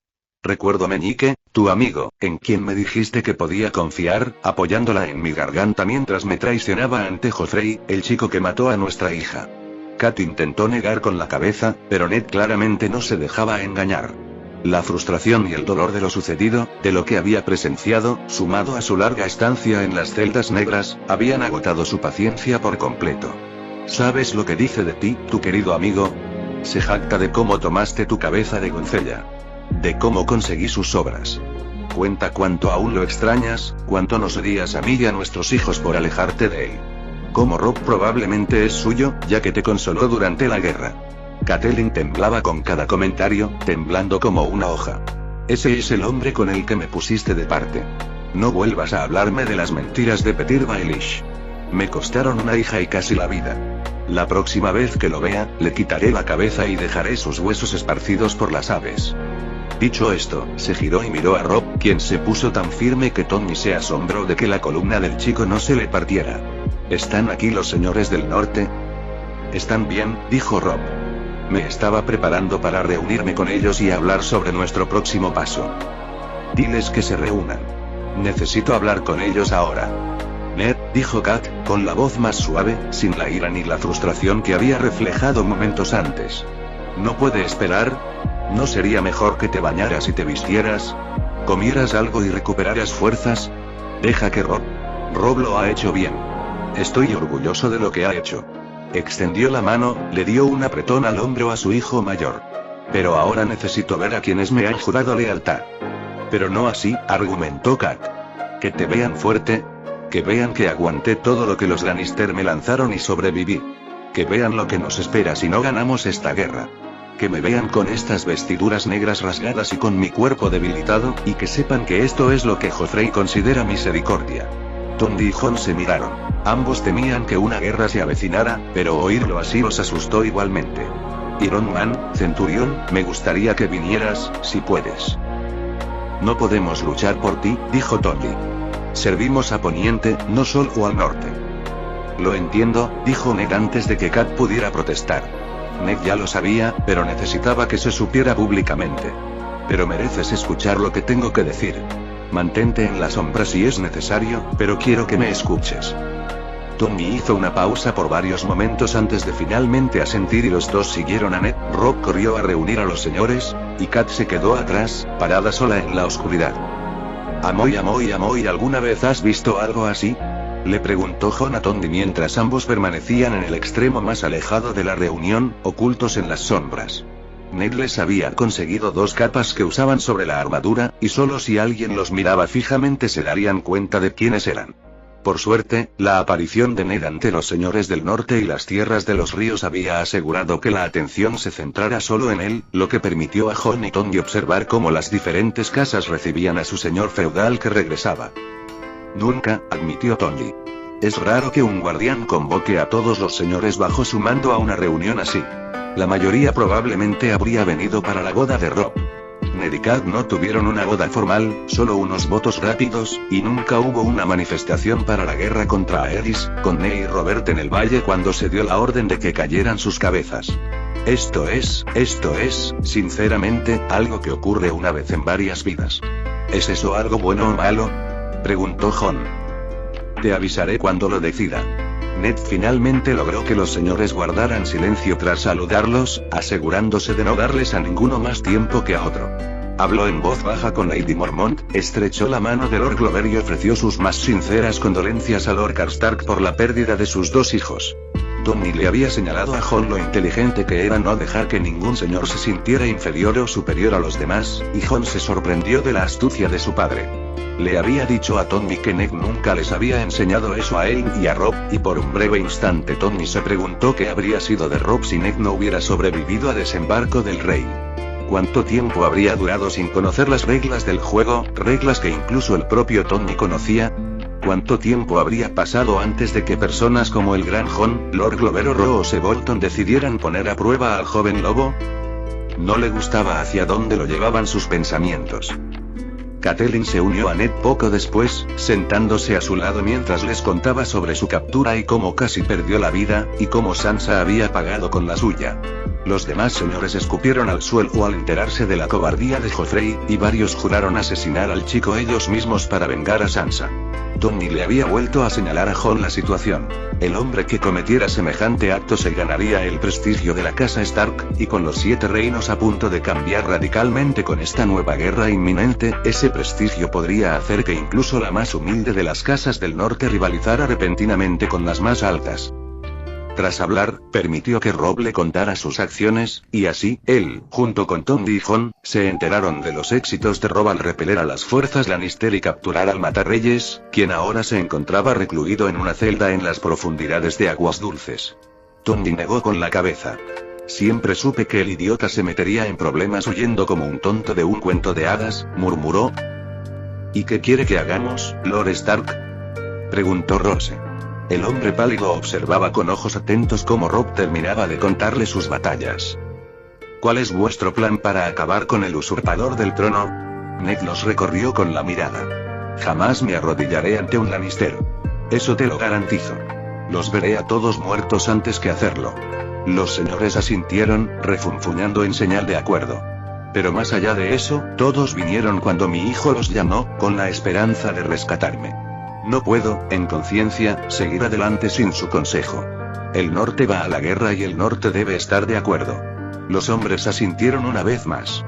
Speaker 1: Recuerdo a Meñique, tu amigo, en quien me dijiste que podía confiar, apoyándola en mi garganta mientras me traicionaba ante Joffrey, el chico que mató a nuestra hija. Kat intentó negar con la cabeza, pero Ned claramente no se dejaba engañar. La frustración y el dolor de lo sucedido, de lo que había presenciado, sumado a su larga estancia en las celdas negras, habían agotado su paciencia por completo. ¿Sabes lo que dice de ti, tu querido amigo? Se jacta de cómo tomaste tu cabeza de doncella. De cómo conseguí sus obras. Cuenta cuánto aún lo extrañas, cuánto nos odias a mí y a nuestros hijos por alejarte de él. Cómo Robb probablemente es suyo, ya que te consoló durante la guerra. Catelyn temblaba con cada comentario, temblando como una hoja. Ese es el hombre con el que me pusiste de parte. No vuelvas a hablarme de las mentiras de Petyr Baelish. Me costaron una hija y casi la vida. La próxima vez que lo vea, le quitaré la cabeza y dejaré sus huesos esparcidos por las aves. Dicho esto, se giró y miró a Robb, quien se puso tan firme que Tony se asombró de que la columna del chico no se le partiera. ¿Están aquí los señores del norte? Están bien, dijo Robb. Me estaba preparando para reunirme con ellos y hablar sobre nuestro próximo paso. Diles que se reúnan. Necesito hablar con ellos ahora. Ned, dijo Kat, con la voz más suave, sin la ira ni la frustración que había reflejado momentos antes. ¿No puede esperar? ¿No sería mejor que te bañaras y te vistieras? ¿Comieras algo y recuperaras fuerzas? Deja que Robb lo ha hecho bien. Estoy orgulloso de lo que ha hecho. Extendió la mano, le dio un apretón al hombro a su hijo mayor. Pero ahora necesito ver a quienes me han jurado lealtad. Pero no así, argumentó Kat. Que te vean fuerte. Que vean que aguanté todo lo que los Lannister me lanzaron y sobreviví. Que vean lo que nos espera si no ganamos esta guerra. Que me vean con estas vestiduras negras rasgadas y con mi cuerpo debilitado, y que sepan que esto es lo que Joffrey considera misericordia. Tony y Jon se miraron. Ambos temían que una guerra se avecinara, pero oírlo así los asustó igualmente. Iron Man, Centurión, me gustaría que vinieras, si puedes. No podemos luchar por ti, dijo Tony. Servimos a Poniente, no solo al norte. Lo entiendo, dijo Ned antes de que Kat pudiera protestar. Ned ya lo sabía, pero necesitaba que se supiera públicamente. Pero mereces escuchar lo que tengo que decir. Mantente en la sombra si es necesario, pero quiero que me escuches. Tony hizo una pausa por varios momentos antes de finalmente asentir y los dos siguieron a Ned. Robb corrió a reunir a los señores, y Kat se quedó atrás, parada sola en la oscuridad. Amoy, ¿alguna vez has visto algo así? Le preguntó Jon a Tony mientras ambos permanecían en el extremo más alejado de la reunión, ocultos en las sombras. Ned les había conseguido 2 capas que usaban sobre la armadura, y solo si alguien los miraba fijamente se darían cuenta de quiénes eran. Por suerte, la aparición de Ned ante los señores del norte y las tierras de los ríos había asegurado que la atención se centrara solo en él, lo que permitió a Jon y Tony observar cómo las diferentes casas recibían a su señor feudal que regresaba. Nunca, admitió Tony. Es raro que un guardián convoque a todos los señores bajo su mando a una reunión así. La mayoría probablemente habría venido para la boda de Robb. Ned y Kat no tuvieron una boda formal, solo unos votos rápidos, y nunca hubo una manifestación para la guerra contra Aerys, con Ned y Robert en el valle cuando se dio la orden de que cayeran sus cabezas. Esto es, sinceramente, algo que ocurre una vez en varias vidas. ¿Es eso algo bueno o malo? Preguntó Jon. Te avisaré cuando lo decida. Ned finalmente logró que los señores guardaran silencio tras saludarlos, asegurándose de no darles a ninguno más tiempo que a otro. Habló en voz baja con Lady Mormont, estrechó la mano de Lord Glover y ofreció sus más sinceras condolencias a Lord Karstark por la pérdida de sus 2 hijos. Tony le había señalado a Jon lo inteligente que era no dejar que ningún señor se sintiera inferior o superior a los demás, y Jon se sorprendió de la astucia de su padre. Le había dicho a Tony que Ned nunca les había enseñado eso a él y a Robb, y por un breve instante Tony se preguntó qué habría sido de Robb si Ned no hubiera sobrevivido al desembarco del rey. ¿Cuánto tiempo habría durado sin conocer las reglas del juego, reglas que incluso el propio Tony conocía? ¿Cuánto tiempo habría pasado antes de que personas como el gran Jon, Lord Glover o Roose Bolton decidieran poner a prueba al joven lobo? No le gustaba hacia dónde lo llevaban sus pensamientos. Catelyn se unió a Ned poco después, sentándose a su lado mientras les contaba sobre su captura y cómo casi perdió la vida, y cómo Sansa había pagado con la suya. Los demás señores escupieron al suelo al enterarse de la cobardía de Joffrey, y varios juraron asesinar al chico ellos mismos para vengar a Sansa. Tony le había vuelto a señalar a Jon la situación. El hombre que cometiera semejante acto se ganaría el prestigio de la casa Stark, y con los 7 reinos a punto de cambiar radicalmente con esta nueva guerra inminente, ese prestigio podría hacer que incluso la más humilde de las casas del norte rivalizara repentinamente con las más altas. Tras hablar, permitió que Robb le contara sus acciones, y así, él, junto con Tony y Jon, se enteraron de los éxitos de Robb al repeler a las fuerzas Lannister y capturar al Matarreyes, quien ahora se encontraba recluido en una celda en las profundidades de Aguas Dulces. Tony negó con la cabeza. Siempre supe que el idiota se metería en problemas huyendo como un tonto de un cuento de hadas, murmuró. ¿Y qué quiere que hagamos, Lord Stark?, preguntó Roose. El hombre pálido observaba con ojos atentos cómo Robb terminaba de contarle sus batallas. ¿Cuál es vuestro plan para acabar con el usurpador del trono? Ned los recorrió con la mirada. Jamás me arrodillaré ante un Lannister. Eso te lo garantizo. Los veré a todos muertos antes que hacerlo. Los señores asintieron, refunfuñando en señal de acuerdo. Pero más allá de eso, todos vinieron cuando mi hijo los llamó, con la esperanza de rescatarme. No puedo, en conciencia, seguir adelante sin su consejo. El norte va a la guerra y el norte debe estar de acuerdo. Los hombres asintieron una vez más.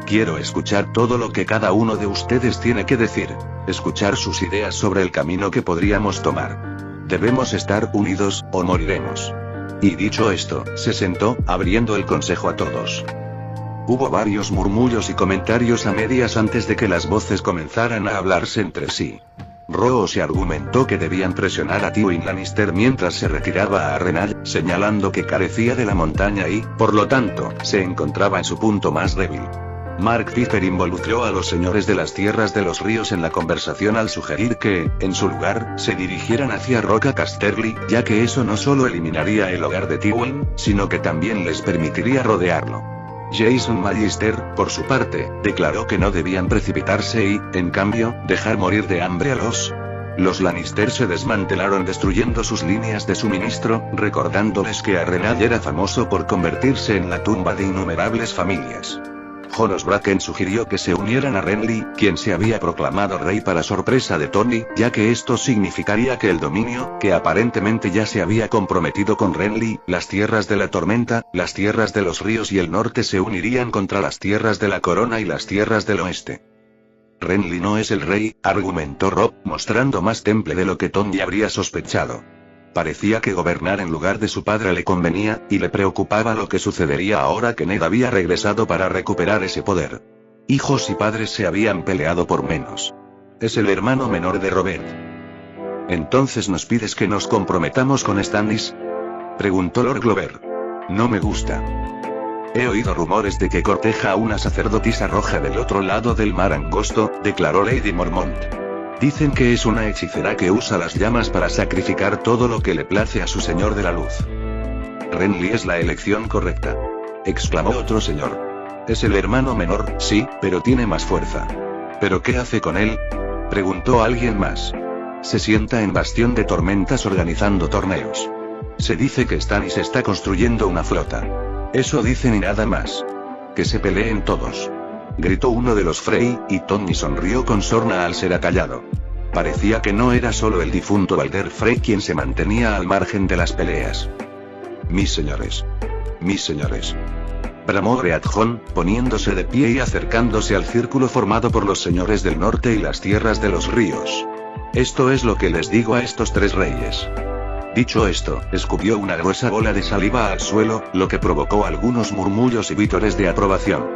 Speaker 1: Quiero escuchar todo lo que cada uno de ustedes tiene que decir. Escuchar sus ideas sobre el camino que podríamos tomar. Debemos estar unidos, o moriremos. Y dicho esto, se sentó, abriendo el consejo a todos. Hubo varios murmullos y comentarios a medias antes de que las voces comenzaran a hablarse entre sí. Roose argumentó que debían presionar a Tywin Lannister mientras se retiraba a Arenal, señalando que carecía de la montaña y, por lo tanto, se encontraba en su punto más débil. Mark Piper involucró a los señores de las tierras de los ríos en la conversación al sugerir que, en su lugar, se dirigieran hacia Roca Casterly, ya que eso no solo eliminaría el hogar de Tywin, sino que también les permitiría rodearlo. Jason Magister, por su parte, declaró que no debían precipitarse y, en cambio, dejar morir de hambre a los Lannister se desmantelaron destruyendo sus líneas de suministro, recordándoles que Arenal era famoso por convertirse en la tumba de innumerables familias. Horos Bracken sugirió que se unieran a Renly, quien se había proclamado rey para sorpresa de Tony, ya que esto significaría que el dominio, que aparentemente ya se había comprometido con Renly, las tierras de la tormenta, las tierras de los ríos y el norte se unirían contra las tierras de la corona y las tierras del oeste. Renly no es el rey, argumentó Robb, mostrando más temple de lo que Tony habría sospechado. Parecía que gobernar en lugar de su padre le convenía, y le preocupaba lo que sucedería ahora que Ned había regresado para recuperar ese poder. Hijos y padres se habían peleado por menos. Es el hermano menor de Robert. ¿Entonces nos pides que nos comprometamos con Stannis?, preguntó Lord Glover. No me gusta. He oído rumores de que corteja a una sacerdotisa roja del otro lado del mar angosto, declaró Lady Mormont. Dicen que es una hechicera que usa las llamas para sacrificar todo lo que le place a su señor de la luz. Renly es la elección correcta, exclamó otro señor. Es el hermano menor, sí, pero tiene más fuerza. ¿Pero qué hace con él?, preguntó alguien más. Se sienta en Bastión de Tormentas organizando torneos. Se dice que Stannis está construyendo una flota. Eso dicen y nada más. Que se peleen todos, gritó uno de los Frey, y Tony sonrió con sorna al ser acallado. Parecía que no era solo el difunto Valder Frey quien se mantenía al margen de las peleas. Mis señores, bramó Jon, poniéndose de pie y acercándose al círculo formado por los señores del norte y las tierras de los ríos. Esto es lo que les digo a estos tres reyes. Dicho esto, escupió una gruesa bola de saliva al suelo, lo que provocó algunos murmullos y vítores de aprobación.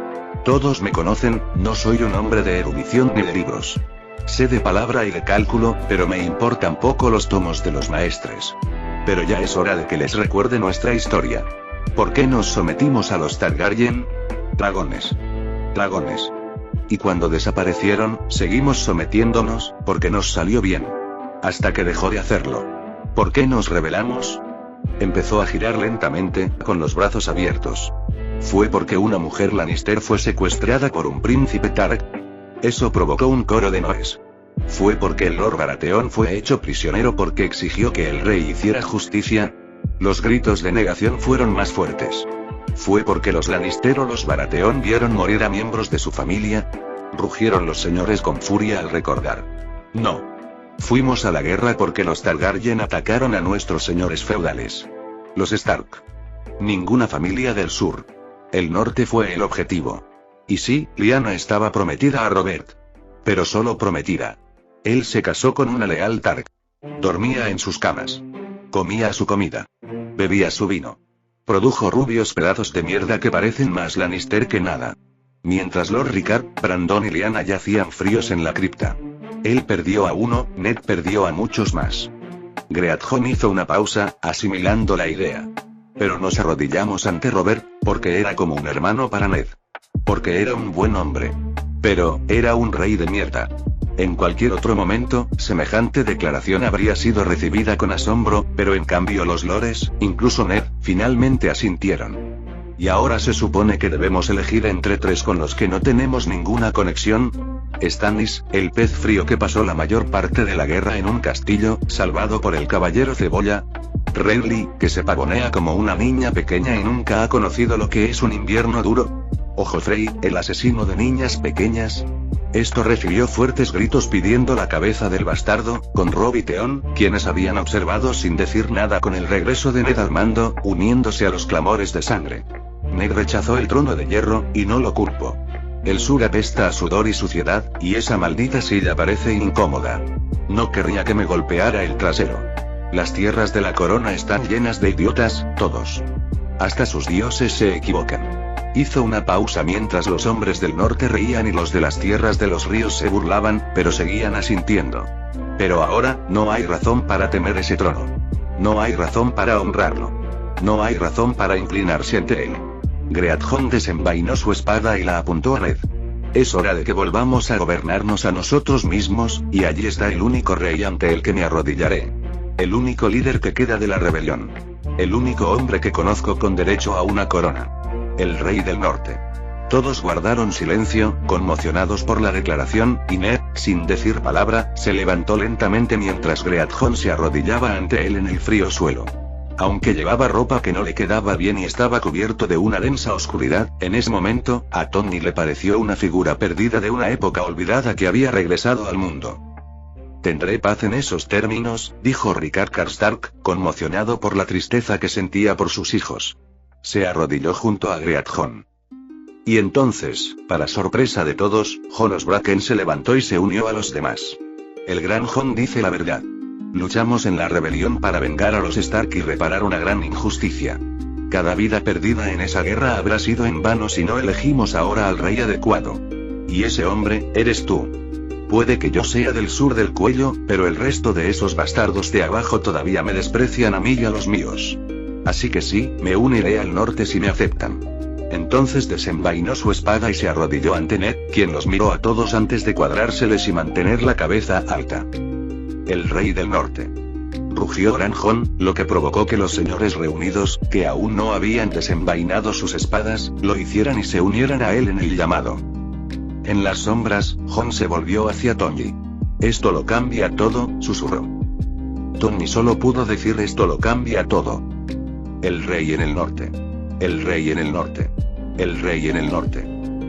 Speaker 1: Todos me conocen, no soy un hombre de erudición ni de libros. Sé de palabra y de cálculo, pero me importan poco los tomos de los maestres. Pero ya es hora de que les recuerde nuestra historia. ¿Por qué nos sometimos a los Targaryen? Dragones. Dragones. Y cuando desaparecieron, seguimos sometiéndonos, porque nos salió bien. Hasta que dejó de hacerlo. ¿Por qué nos rebelamos? Empezó a girar lentamente, con los brazos abiertos. ¿Fue porque una mujer Lannister fue secuestrada por un príncipe Targ? Eso provocó un coro de noes. ¿Fue porque el Lord Baratheon fue hecho prisionero porque exigió que el rey hiciera justicia? Los gritos de negación fueron más fuertes. ¿Fue porque los Lannister o los Baratheon vieron morir a miembros de su familia? Rugieron los señores con furia al recordar. No. Fuimos a la guerra porque los Targaryen atacaron a nuestros señores feudales. Los Stark. Ninguna familia del sur. El norte fue el objetivo. Y sí, Lyanna estaba prometida a Robert. Pero solo prometida. Él se casó con una leal Targ. Dormía en sus camas. Comía su comida. Bebía su vino. Produjo rubios pedazos de mierda que parecen más Lannister que nada. Mientras Lord Rickard, Brandon y Lyanna yacían fríos en la cripta. Él perdió a uno, Ned perdió a muchos más. Greathon hizo una pausa, asimilando la idea. Pero nos arrodillamos ante Robert, porque era como un hermano para Ned. Porque era un buen hombre. Pero, era un rey de mierda. En cualquier otro momento, semejante declaración habría sido recibida con asombro, pero en cambio los lores, incluso Ned, finalmente asintieron. ¿Y ahora se supone que debemos elegir entre tres con los que no tenemos ninguna conexión? Stannis, el pez frío que pasó la mayor parte de la guerra en un castillo, salvado por el caballero Cebolla. Renly, que se pavonea como una niña pequeña y nunca ha conocido lo que es un invierno duro. O Joffrey, el asesino de niñas pequeñas. Esto recibió fuertes gritos pidiendo la cabeza del bastardo, con Robb y Theon, quienes habían observado sin decir nada con el regreso de Ned al mando, uniéndose a los clamores de sangre. Ned rechazó el trono de hierro, y no lo culpo. El sur apesta a sudor y suciedad, y esa maldita silla parece incómoda. No querría que me golpeara el trasero. Las tierras de la corona están llenas de idiotas, todos. Hasta sus dioses se equivocan. Hizo una pausa mientras los hombres del norte reían y los de las tierras de los ríos se burlaban, pero seguían asintiendo. Pero ahora, no hay razón para temer ese trono. No hay razón para honrarlo. No hay razón para inclinarse ante él. Greathon desenvainó su espada y la apuntó a Ned. Es hora de que volvamos a gobernarnos a nosotros mismos, y allí está el único rey ante el que me arrodillaré. El único líder que queda de la rebelión. El único hombre que conozco con derecho a una corona. El rey del norte. Todos guardaron silencio, conmocionados por la declaración, y Ned, sin decir palabra, se levantó lentamente mientras Greathon se arrodillaba ante él en el frío suelo. Aunque llevaba ropa que no le quedaba bien y estaba cubierto de una densa oscuridad, en ese momento, a Tony le pareció una figura perdida de una época olvidada que había regresado al mundo. «Tendré paz en esos términos», dijo Rickard Karstark, conmocionado por la tristeza que sentía por sus hijos. Se arrodilló junto a Greathon. Y entonces, para sorpresa de todos, Jon Osbraken se levantó y se unió a los demás. El gran Jon dice la verdad. Luchamos en la rebelión para vengar a los Stark y reparar una gran injusticia. Cada vida perdida en esa guerra habrá sido en vano si no elegimos ahora al rey adecuado. Y ese hombre, eres tú. Puede que yo sea del sur del cuello, pero el resto de esos bastardos de abajo todavía me desprecian a mí y a los míos. Así que sí, me uniré al norte si me aceptan. Entonces desenvainó su espada y se arrodilló ante Ned, quien los miró a todos antes de cuadrárseles y mantener la cabeza alta. El rey del norte. Rugió Gran Jon, lo que provocó que los señores reunidos, que aún no habían desenvainado sus espadas, lo hicieran y se unieran a él en el llamado. En las sombras, Jon se volvió hacia Tony. «Esto lo cambia todo», susurró. Tony solo pudo decir «esto lo cambia todo». El rey en el norte. El rey en el norte. El rey en el norte.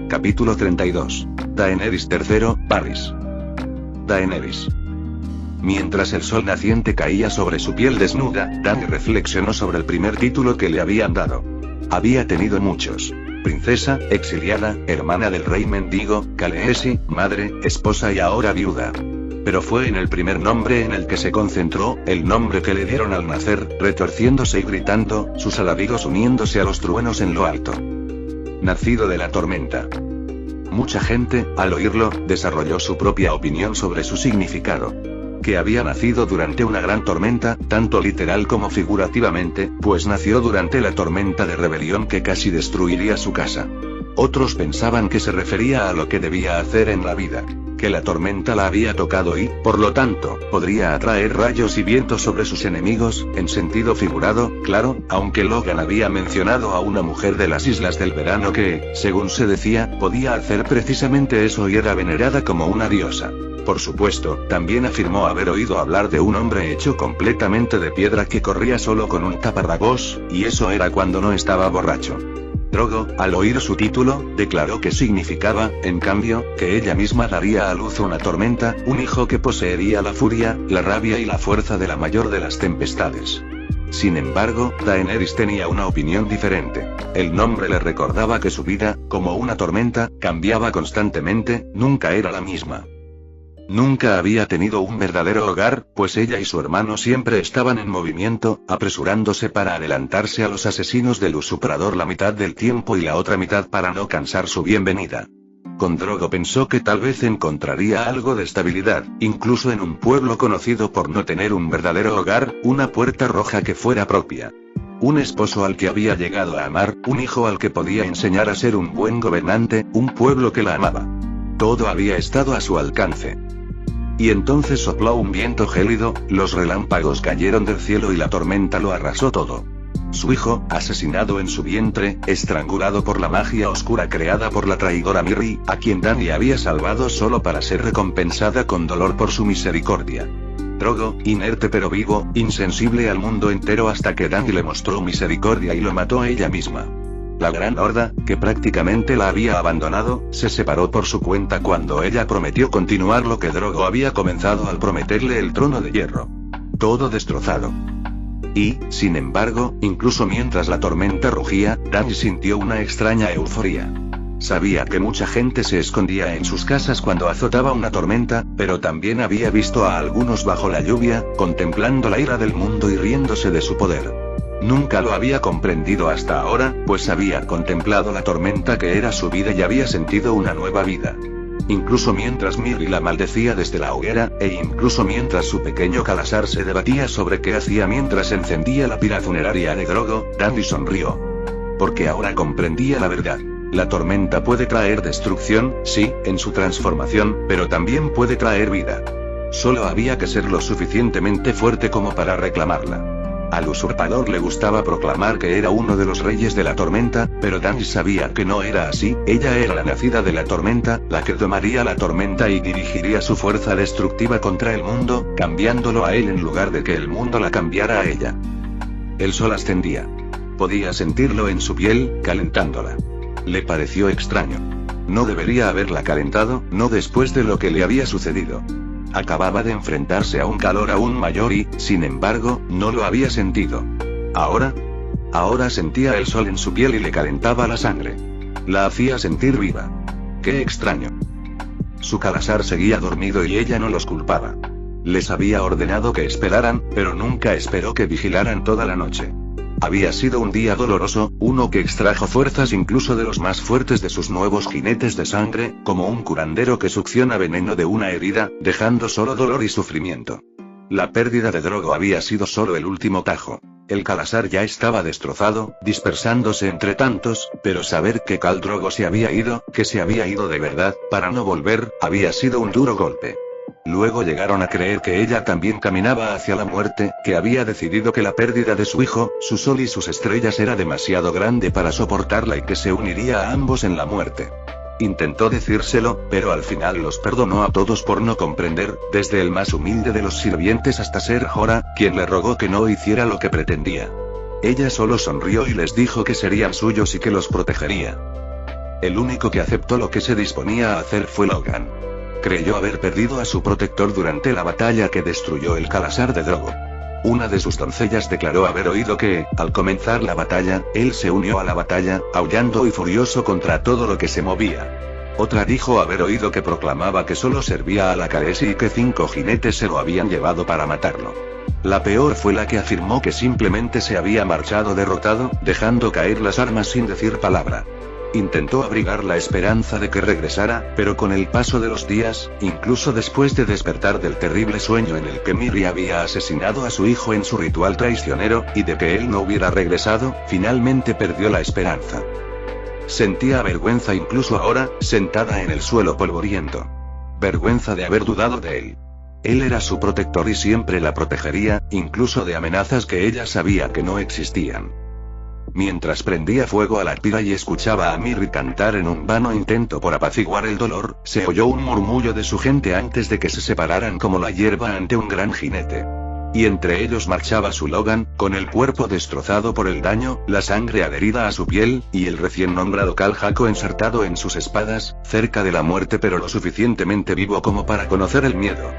Speaker 1: Capítulo 32. Daenerys III, Varys. Daenerys. Mientras el sol naciente caía sobre su piel desnuda, Dany reflexionó sobre el primer título que le habían dado. Había tenido muchos. Princesa, exiliada, hermana del rey mendigo, Khaleesi, madre, esposa y ahora viuda. Pero fue en el primer nombre en el que se concentró, el nombre que le dieron al nacer, retorciéndose y gritando, sus alaridos uniéndose a los truenos en lo alto. Nacido de la tormenta. Mucha gente, al oírlo, desarrolló su propia opinión sobre su significado. Que había nacido durante una gran tormenta, tanto literal como figurativamente, pues nació durante la tormenta de rebelión que casi destruiría su casa. Otros pensaban que se refería a lo que debía hacer en la vida. Que la tormenta la había tocado y, por lo tanto, podría atraer rayos y vientos sobre sus enemigos, en sentido figurado, claro, aunque Logan había mencionado a una mujer de las Islas del Verano que, según se decía, podía hacer precisamente eso y era venerada como una diosa. Por supuesto, también afirmó haber oído hablar de un hombre hecho completamente de piedra que corría solo con un taparrabos, y eso era cuando no estaba borracho. Drogo, al oír su título, declaró que significaba, en cambio, que ella misma daría a luz una tormenta, un hijo que poseería la furia, la rabia y la fuerza de la mayor de las tempestades. Sin embargo, Daenerys tenía una opinión diferente. El nombre le recordaba que su vida, como una tormenta, cambiaba constantemente, nunca era la misma. Nunca había tenido un verdadero hogar, pues ella y su hermano siempre estaban en movimiento, apresurándose para adelantarse a los asesinos del usurpador la mitad del tiempo y la otra mitad para no cansar su bienvenida. Con Drogo pensó que tal vez encontraría algo de estabilidad, incluso en un pueblo conocido por no tener un verdadero hogar, una puerta roja que fuera propia. Un esposo al que había llegado a amar, un hijo al que podía enseñar a ser un buen gobernante, un pueblo que la amaba. Todo había estado a su alcance. Y entonces sopló un viento gélido, los relámpagos cayeron del cielo y la tormenta lo arrasó todo. Su hijo, asesinado en su vientre, estrangulado por la magia oscura creada por la traidora Mirri, a quien Dany había salvado solo para ser recompensada con dolor por su misericordia. Drogo, inerte pero vivo, insensible al mundo entero hasta que Dany le mostró misericordia y lo mató a ella misma. La Gran Horda, que prácticamente la había abandonado, se separó por su cuenta cuando ella prometió continuar lo que Drogo había comenzado al prometerle el trono de hierro. Todo destrozado. Y, sin embargo, incluso mientras la tormenta rugía, Dany sintió una extraña euforia. Sabía que mucha gente se escondía en sus casas cuando azotaba una tormenta, pero también había visto a algunos bajo la lluvia, contemplando la ira del mundo y riéndose de su poder. Nunca lo había comprendido hasta ahora, pues había contemplado la tormenta que era su vida y había sentido una nueva vida. Incluso mientras Mirri la maldecía desde la hoguera, e incluso mientras su pequeño Khalasar se debatía sobre qué hacía mientras encendía la pira funeraria de Drogo, Dany sonrió. Porque ahora comprendía la verdad. La tormenta puede traer destrucción, sí, en su transformación, pero también puede traer vida. Solo había que ser lo suficientemente fuerte como para reclamarla. Al usurpador le gustaba proclamar que era uno de los reyes de la tormenta, pero Dany sabía que no era así, ella era la nacida de la tormenta, la que tomaría la tormenta y dirigiría su fuerza destructiva contra el mundo, cambiándolo a él en lugar de que el mundo la cambiara a ella. El sol ascendía. Podía sentirlo en su piel, calentándola. Le pareció extraño. No debería haberla calentado, no después de lo que le había sucedido. Acababa de enfrentarse a un calor aún mayor y, sin embargo, no lo había sentido. Ahora sentía el sol en su piel y le calentaba la sangre. La hacía sentir viva. ¡Qué extraño! Su Khalasar seguía dormido y ella no los culpaba. Les había ordenado que esperaran, pero nunca esperó que vigilaran toda la noche. Había sido un día doloroso, uno que extrajo fuerzas incluso de los más fuertes de sus nuevos jinetes de sangre, como un curandero que succiona veneno de una herida, dejando solo dolor y sufrimiento. La pérdida de Drogo había sido solo el último tajo. El Khalasar ya estaba destrozado, dispersándose entre tantos, pero saber que Khal Drogo se había ido, que se había ido de verdad, para no volver, había sido un duro golpe. Luego llegaron a creer que ella también caminaba hacia la muerte, que había decidido que la pérdida de su hijo, su sol y sus estrellas era demasiado grande para soportarla y que se uniría a ambos en la muerte. Intentó decírselo, pero al final los perdonó a todos por no comprender, desde el más humilde de los sirvientes hasta Ser Jorah, quien le rogó que no hiciera lo que pretendía. Ella solo sonrió y les dijo que serían suyos y que los protegería. El único que aceptó lo que se disponía a hacer fue Logan. Creyó haber perdido a su protector durante la batalla que destruyó el Khalasar de Drogo. Una de sus doncellas declaró haber oído que, al comenzar la batalla, él se unió a la batalla, aullando y furioso contra todo lo que se movía. Otra dijo haber oído que proclamaba que solo servía a la Khaleesi y que 5 jinetes se lo habían llevado para matarlo. La peor fue la que afirmó que simplemente se había marchado derrotado, dejando caer las armas sin decir palabra. Intentó abrigar la esperanza de que regresara, pero con el paso de los días, incluso después de despertar del terrible sueño en el que Mirri había asesinado a su hijo en su ritual traicionero, y de que él no hubiera regresado, finalmente perdió la esperanza. Sentía vergüenza incluso ahora, sentada en el suelo polvoriento. Vergüenza de haber dudado de él. Él era su protector y siempre la protegería, incluso de amenazas que ella sabía que no existían. Mientras prendía fuego a la pira y escuchaba a Mirri cantar en un vano intento por apaciguar el dolor, se oyó un murmullo de su gente antes de que se separaran como la hierba ante un gran jinete. Y entre ellos marchaba su Logan, con el cuerpo destrozado por el daño, la sangre adherida a su piel, y el recién nombrado Khal Draco ensartado en sus espadas, cerca de la muerte pero lo suficientemente vivo como para conocer el miedo.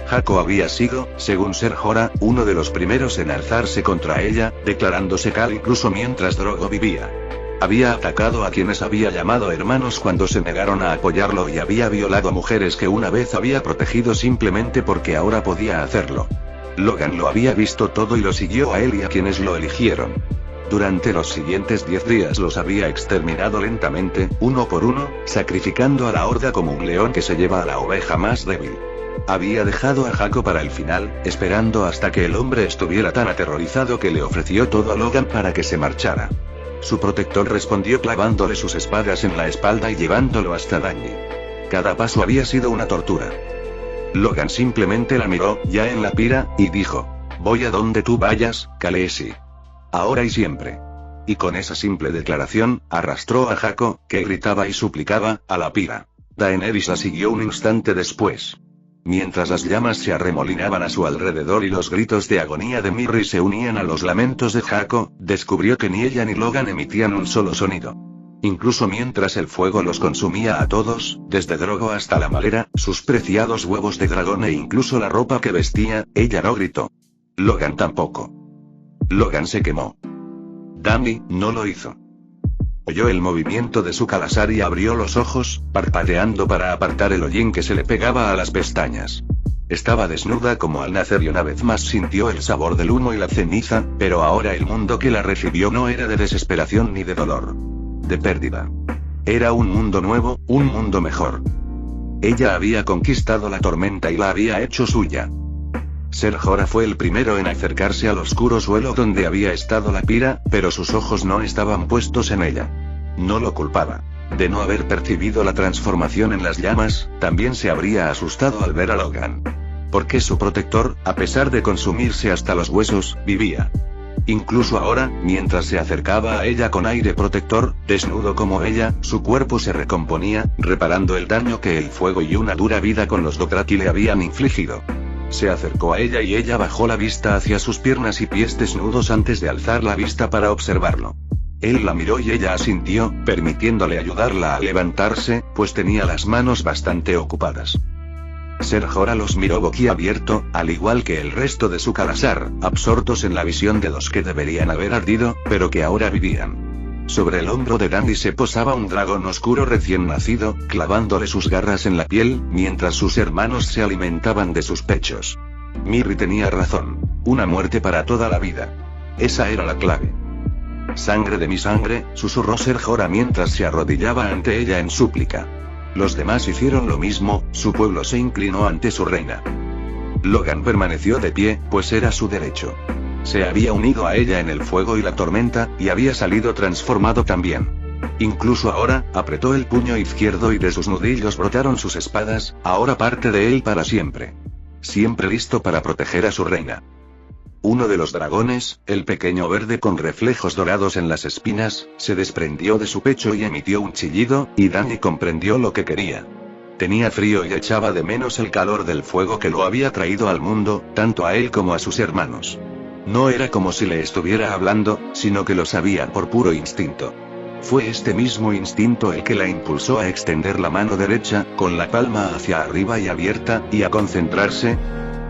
Speaker 1: Draco había sido, según Ser Jorah, uno de los primeros en alzarse contra ella, declarándose Khal incluso mientras Drogo vivía. Había atacado a quienes había llamado hermanos cuando se negaron a apoyarlo y había violado a mujeres que una vez había protegido simplemente porque ahora podía hacerlo. Logan lo había visto todo y lo siguió a él y a quienes lo eligieron. Durante los siguientes 10 días los había exterminado lentamente, uno por uno, sacrificando a la horda como un león que se lleva a la oveja más débil. Había dejado a Draco para el final, esperando hasta que el hombre estuviera tan aterrorizado que le ofreció todo a Logan para que se marchara. Su protector respondió clavándole sus espadas en la espalda y llevándolo hasta Dany. Cada paso había sido una tortura. Logan simplemente la miró, ya en la pira, y dijo: voy a donde tú vayas, Khaleesi. Ahora y siempre. Y con esa simple declaración, arrastró a Draco, que gritaba y suplicaba, a la pira. Daenerys la siguió un instante después. Mientras las llamas se arremolinaban a su alrededor y los gritos de agonía de Mirri se unían a los lamentos de Draco, descubrió que ni ella ni Logan emitían un solo sonido. Incluso mientras el fuego los consumía a todos, desde Drogo hasta la malera, sus preciados huevos de dragón e incluso la ropa que vestía, ella no gritó. Logan tampoco. Logan se quemó. Dany no lo hizo. Oyó el movimiento de su Khalasar y abrió los ojos, parpadeando para apartar el hollín que se le pegaba a las pestañas. Estaba desnuda como al nacer y una vez más sintió el sabor del humo y la ceniza, pero ahora el mundo que la recibió no era de desesperación ni de dolor. De pérdida. Era un mundo nuevo, un mundo mejor. Ella había conquistado la tormenta y la había hecho suya. Ser Jorah fue el primero en acercarse al oscuro suelo donde había estado la pira, pero sus ojos no estaban puestos en ella. No lo culpaba. De no haber percibido la transformación en las llamas, también se habría asustado al ver a Logan. Porque su protector, a pesar de consumirse hasta los huesos, vivía. Incluso ahora, mientras se acercaba a ella con aire protector, desnudo como ella, su cuerpo se recomponía, reparando el daño que el fuego y una dura vida con los Dothraki le habían infligido. Se acercó a ella y ella bajó la vista hacia sus piernas y pies desnudos antes de alzar la vista para observarlo. Él la miró y ella asintió, permitiéndole ayudarla a levantarse, pues tenía las manos bastante ocupadas. Ser Jorah los miró boquiabierto, al igual que el resto de su Khalasar, absortos en la visión de los que deberían haber ardido, pero que ahora vivían. Sobre el hombro de Dany se posaba un dragón oscuro recién nacido, clavándole sus garras en la piel, mientras sus hermanos se alimentaban de sus pechos. Mirri tenía razón. Una muerte para toda la vida. Esa era la clave. Sangre de mi sangre, susurró Ser Jorah mientras se arrodillaba ante ella en súplica. Los demás hicieron lo mismo, su pueblo se inclinó ante su reina. Logan permaneció de pie, pues era su derecho. Se había unido a ella en el fuego y la tormenta, y había salido transformado también. Incluso ahora, apretó el puño izquierdo y de sus nudillos brotaron sus espadas, ahora parte de él para siempre. Siempre listo para proteger a su reina. Uno de los dragones, el pequeño verde con reflejos dorados en las espinas, se desprendió de su pecho y emitió un chillido, y Dany comprendió lo que quería. Tenía frío y echaba de menos el calor del fuego que lo había traído al mundo, tanto a él como a sus hermanos. No era como si le estuviera hablando, sino que lo sabía por puro instinto. Fue este mismo instinto el que la impulsó a extender la mano derecha, con la palma hacia arriba y abierta, y a concentrarse.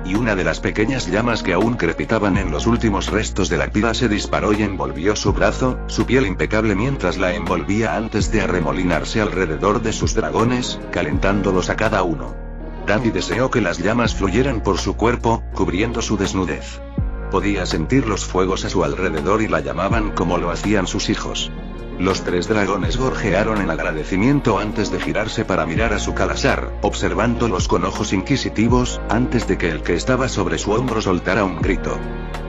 Speaker 1: y una de las pequeñas llamas que aún crepitaban en los últimos restos de la pira se disparó y envolvió su brazo, su piel impecable mientras la envolvía antes de arremolinarse alrededor de sus dragones, calentándolos a cada uno. Danny deseó que las llamas fluyeran por su cuerpo, cubriendo su desnudez. Podía sentir los fuegos a su alrededor y la llamaban como lo hacían sus hijos. Los 3 dragones gorjearon en agradecimiento antes de girarse para mirar a su Khalasar, observándolos con ojos inquisitivos, antes de que el que estaba sobre su hombro soltara un grito.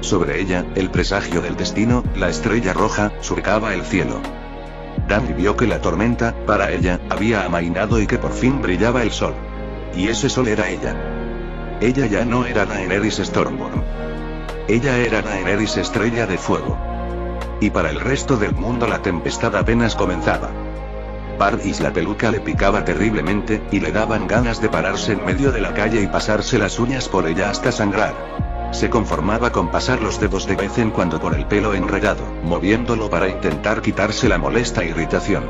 Speaker 1: Sobre ella, el presagio del destino, la estrella roja, surcaba el cielo. Danny vio que la tormenta, para ella, había amainado y que por fin brillaba el sol. Y ese sol era ella. Ella ya no era Daenerys Stormborn. Ella era Daenerys Estrella de Fuego. Y para el resto del mundo la tempestad apenas comenzaba. Varys la peluca le picaba terriblemente, y le daban ganas de pararse en medio de la calle y pasarse las uñas por ella hasta sangrar. Se conformaba con pasar los dedos de vez en cuando por el pelo enredado, moviéndolo para intentar quitarse la molesta irritación.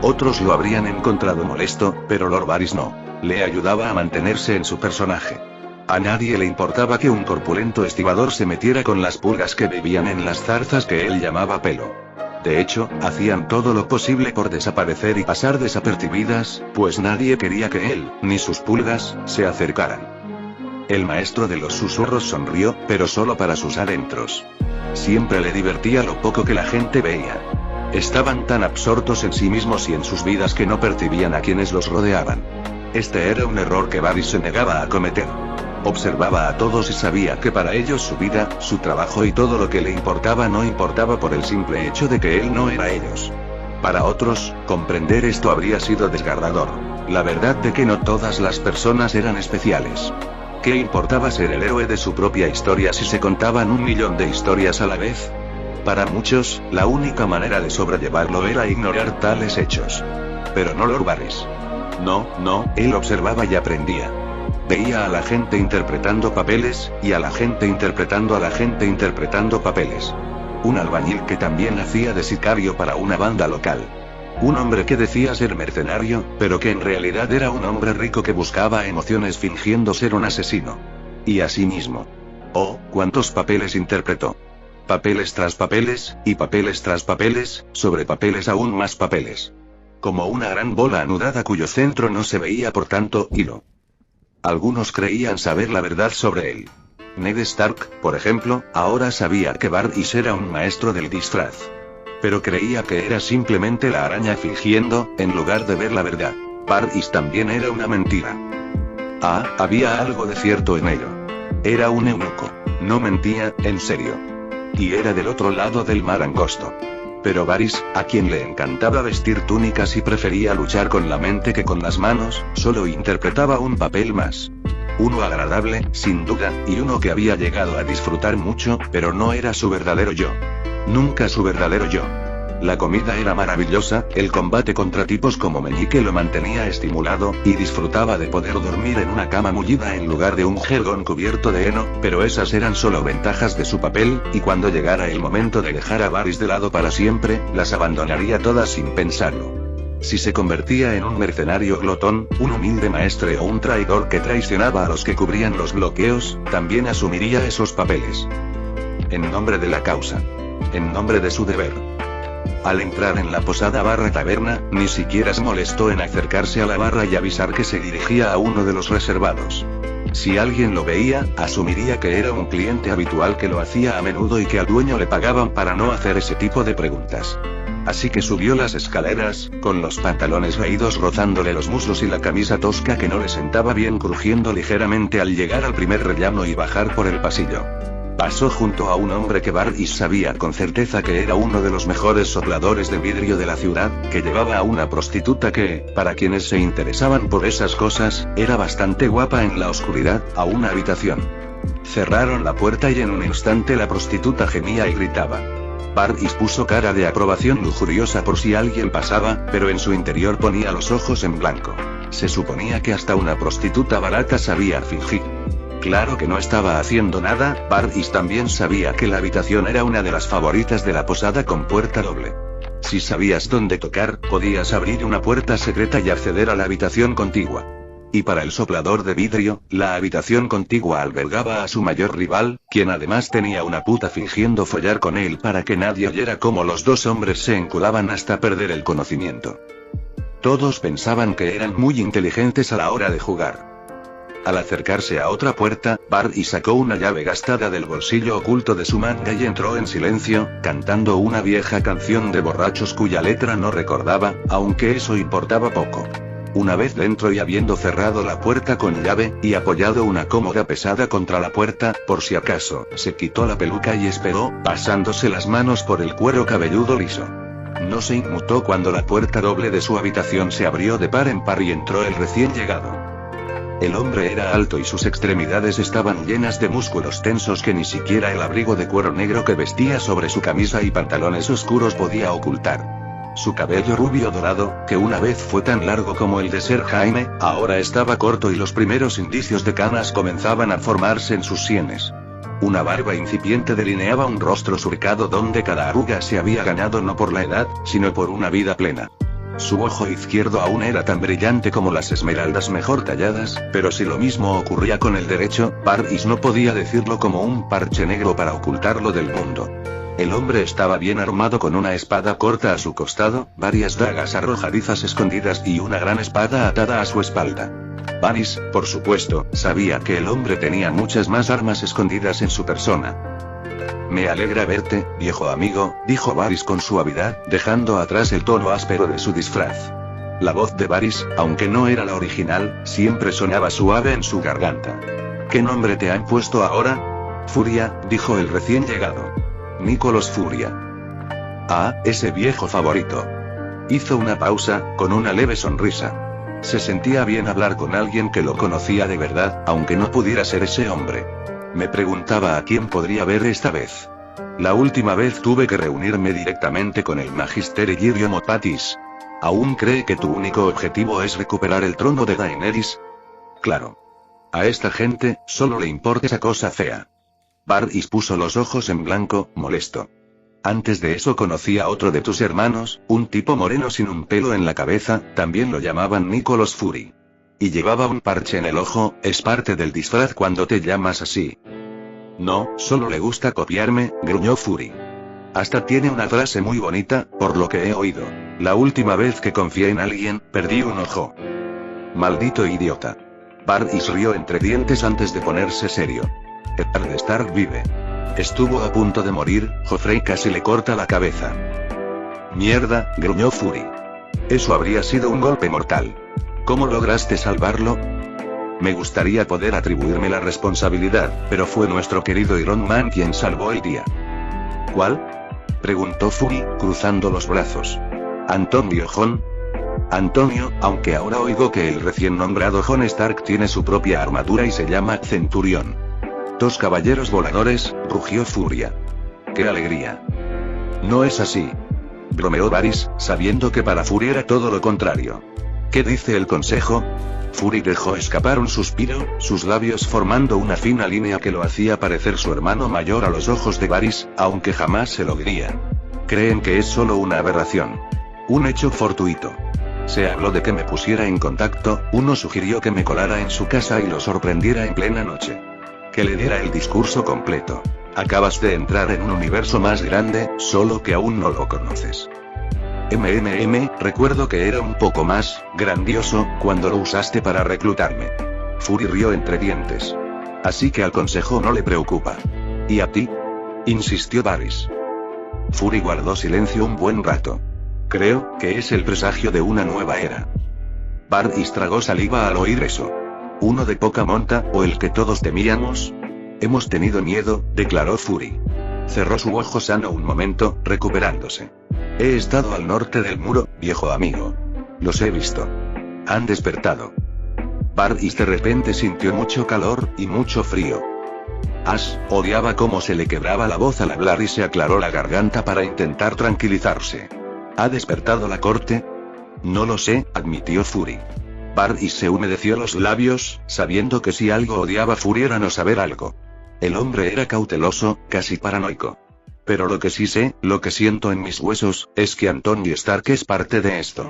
Speaker 1: Otros lo habrían encontrado molesto, pero Lord Varys no. Le ayudaba a mantenerse en su personaje. A nadie le importaba que un corpulento estibador se metiera con las pulgas que vivían en las zarzas que él llamaba pelo. De hecho, hacían todo lo posible por desaparecer y pasar desapercibidas, pues nadie quería que él, ni sus pulgas, se acercaran. El maestro de los susurros sonrió, pero solo para sus adentros. Siempre le divertía lo poco que la gente veía. Estaban tan absortos en sí mismos y en sus vidas que no percibían a quienes los rodeaban. Este era un error que Varys se negaba a cometer. Observaba a todos y sabía que para ellos su vida, su trabajo y todo lo que le importaba no importaba por el simple hecho de que él no era ellos. Para otros, comprender esto habría sido desgarrador. La verdad de que no todas las personas eran especiales. ¿Qué importaba ser el héroe de su propia historia si se contaban 1.000.000 de historias a la vez? Para muchos, la única manera de sobrellevarlo era ignorar tales hechos. Pero no Lord Varys. No, él observaba y aprendía. Veía a la gente interpretando papeles, y a la gente interpretando a la gente interpretando papeles. Un albañil que también hacía de sicario para una banda local. Un hombre que decía ser mercenario, pero que en realidad era un hombre rico que buscaba emociones fingiendo ser un asesino. Y así mismo. Oh, cuántos papeles interpretó. Papeles tras papeles, y papeles tras papeles, sobre papeles aún más papeles. Como una gran bola anudada cuyo centro no se veía por tanto hilo. Algunos creían saber la verdad sobre él. Ned Stark, por ejemplo, ahora sabía que Varys era un maestro del disfraz. Pero creía que era simplemente la araña fingiendo, en lugar de ver la verdad. Varys también era una mentira. Había algo de cierto en ello. Era un eunuco. No mentía, en serio. Y era del otro lado del mar angosto. Pero Varys, a quien le encantaba vestir túnicas y prefería luchar con la mente que con las manos, solo interpretaba un papel más. Uno agradable, sin duda, y uno que había llegado a disfrutar mucho, pero no era su verdadero yo. Nunca su verdadero yo. La comida era maravillosa, el combate contra tipos como Meñique lo mantenía estimulado, y disfrutaba de poder dormir en una cama mullida en lugar de un jergón cubierto de heno, pero esas eran solo ventajas de su papel, y cuando llegara el momento de dejar a Varys de lado para siempre, las abandonaría todas sin pensarlo. Si se convertía en un mercenario glotón, un humilde maestre o un traidor que traicionaba a los que cubrían los bloqueos, también asumiría esos papeles. En nombre de la causa. En nombre de su deber. Al entrar en la posada barra taberna, ni siquiera se molestó en acercarse a la barra y avisar que se dirigía a uno de los reservados. Si alguien lo veía, asumiría que era un cliente habitual que lo hacía a menudo y que al dueño le pagaban para no hacer ese tipo de preguntas. Así que subió las escaleras, con los pantalones raídos rozándole los muslos y la camisa tosca que no le sentaba bien crujiendo ligeramente al llegar al primer rellano y bajar por el pasillo. Pasó junto a un hombre que Varys sabía con certeza que era uno de los mejores sopladores de vidrio de la ciudad, que llevaba a una prostituta que, para quienes se interesaban por esas cosas, era bastante guapa en la oscuridad, a una habitación. Cerraron la puerta y en un instante la prostituta gemía y gritaba. Varys puso cara de aprobación lujuriosa por si alguien pasaba, pero en su interior ponía los ojos en blanco. Se suponía que hasta una prostituta barata sabía fingir. Claro que no estaba haciendo nada, Varys también sabía que la habitación era una de las favoritas de la posada con puerta doble. Si sabías dónde tocar, podías abrir una puerta secreta y acceder a la habitación contigua. Y para el soplador de vidrio, la habitación contigua albergaba a su mayor rival, quien además tenía una puta fingiendo follar con él para que nadie oyera cómo los dos hombres se enculaban hasta perder el conocimiento. Todos pensaban que eran muy inteligentes a la hora de jugar. Al acercarse a otra puerta, Barry sacó una llave gastada del bolsillo oculto de su manga y entró en silencio, cantando una vieja canción de borrachos cuya letra no recordaba, aunque eso importaba poco. Una vez dentro y habiendo cerrado la puerta con llave, y apoyado una cómoda pesada contra la puerta, por si acaso, se quitó la peluca y esperó, pasándose las manos por el cuero cabelludo liso. No se inmutó cuando la puerta doble de su habitación se abrió de par en par y entró el recién llegado. El hombre era alto y sus extremidades estaban llenas de músculos tensos que ni siquiera el abrigo de cuero negro que vestía sobre su camisa y pantalones oscuros podía ocultar. Su cabello rubio dorado, que una vez fue tan largo como el de Ser Jaime, ahora estaba corto y los primeros indicios de canas comenzaban a formarse en sus sienes. Una barba incipiente delineaba un rostro surcado donde cada arruga se había ganado no por la edad, sino por una vida plena. Su ojo izquierdo aún era tan brillante como las esmeraldas mejor talladas, pero si lo mismo ocurría con el derecho, Barry no podía decirlo como un parche negro para ocultarlo del mundo. El hombre estaba bien armado con una espada corta a su costado, varias dagas arrojadizas escondidas y una gran espada atada a su espalda. Varys, por supuesto, sabía que el hombre tenía muchas más armas escondidas en su persona. Me alegra verte, viejo amigo, dijo Varys con suavidad, dejando atrás el tono áspero de su disfraz. La voz de Varys, aunque no era la original, siempre sonaba suave en su garganta. ¿Qué nombre te han puesto ahora? Furia, dijo el recién llegado. Nicholas Furia. Ah, ese viejo favorito. Hizo una pausa, con una leve sonrisa. Se sentía bien hablar con alguien que lo conocía de verdad, aunque no pudiera ser ese hombre. Me preguntaba a quién podría ver esta vez. La última vez tuve que reunirme directamente con el Magister Illyrio Mopatis. ¿Aún cree que tu único objetivo es recuperar el trono de Daenerys? Claro. A esta gente, solo le importa esa cosa fea. Varys puso los ojos en blanco, molesto. Antes de eso conocí a otro de tus hermanos, un tipo moreno sin un pelo en la cabeza, también lo llamaban Nicholas Fury. Y llevaba un parche en el ojo, es parte del disfraz cuando te llamas así. No, solo le gusta copiarme, gruñó Fury. Hasta tiene una frase muy bonita, por lo que he oído. La última vez que confié en alguien, perdí un ojo. Maldito idiota. Varys rió entre dientes antes de ponerse serio. Eddard Stark vive. Estuvo a punto de morir, Joffrey casi le corta la cabeza. Mierda, gruñó Fury. Eso habría sido un golpe mortal. ¿Cómo lograste salvarlo? Me gustaría poder atribuirme la responsabilidad, pero fue nuestro querido Iron Man quien salvó el día. ¿Cuál? Preguntó Fury, cruzando los brazos. ¿Antonio Jon? Antonio, aunque ahora oigo que el recién nombrado Jon Stark tiene su propia armadura y se llama Centurión. Dos caballeros voladores, rugió Furia. ¡Qué alegría! No es así. Bromeó Varys, sabiendo que para Fury era todo lo contrario. ¿Qué dice el consejo? Fury dejó escapar un suspiro, sus labios formando una fina línea que lo hacía parecer su hermano mayor a los ojos de Varys, aunque jamás se lo diría. Creen que es solo una aberración. Un hecho fortuito. Se habló de que me pusiera en contacto, uno sugirió que me colara en su casa y lo sorprendiera en plena noche. Que le diera el discurso completo. Acabas de entrar en un universo más grande, solo que aún no lo conoces. Recuerdo que era un poco más grandioso cuando lo usaste para reclutarme. Fury rió entre dientes. Así que al consejo no le preocupa. ¿Y a ti? Insistió Varys. Fury guardó silencio un buen rato. Creo que es el presagio de una nueva era. Varys tragó saliva al oír eso. ¿Uno de poca monta, o el que todos temíamos? Hemos tenido miedo, declaró Fury. Cerró su ojo sano un momento, recuperándose. He estado al norte del muro, viejo amigo. Los he visto. Han despertado. Varys de repente sintió mucho calor, y mucho frío. Ash odiaba cómo se le quebraba la voz al hablar y se aclaró la garganta para intentar tranquilizarse. ¿Ha despertado la corte? No lo sé, admitió Fury. Varys se humedeció los labios, sabiendo que si algo odiaba Fury era no saber algo. El hombre era cauteloso, casi paranoico. Pero lo que sí sé, lo que siento en mis huesos, es que Antonio Stark es parte de esto.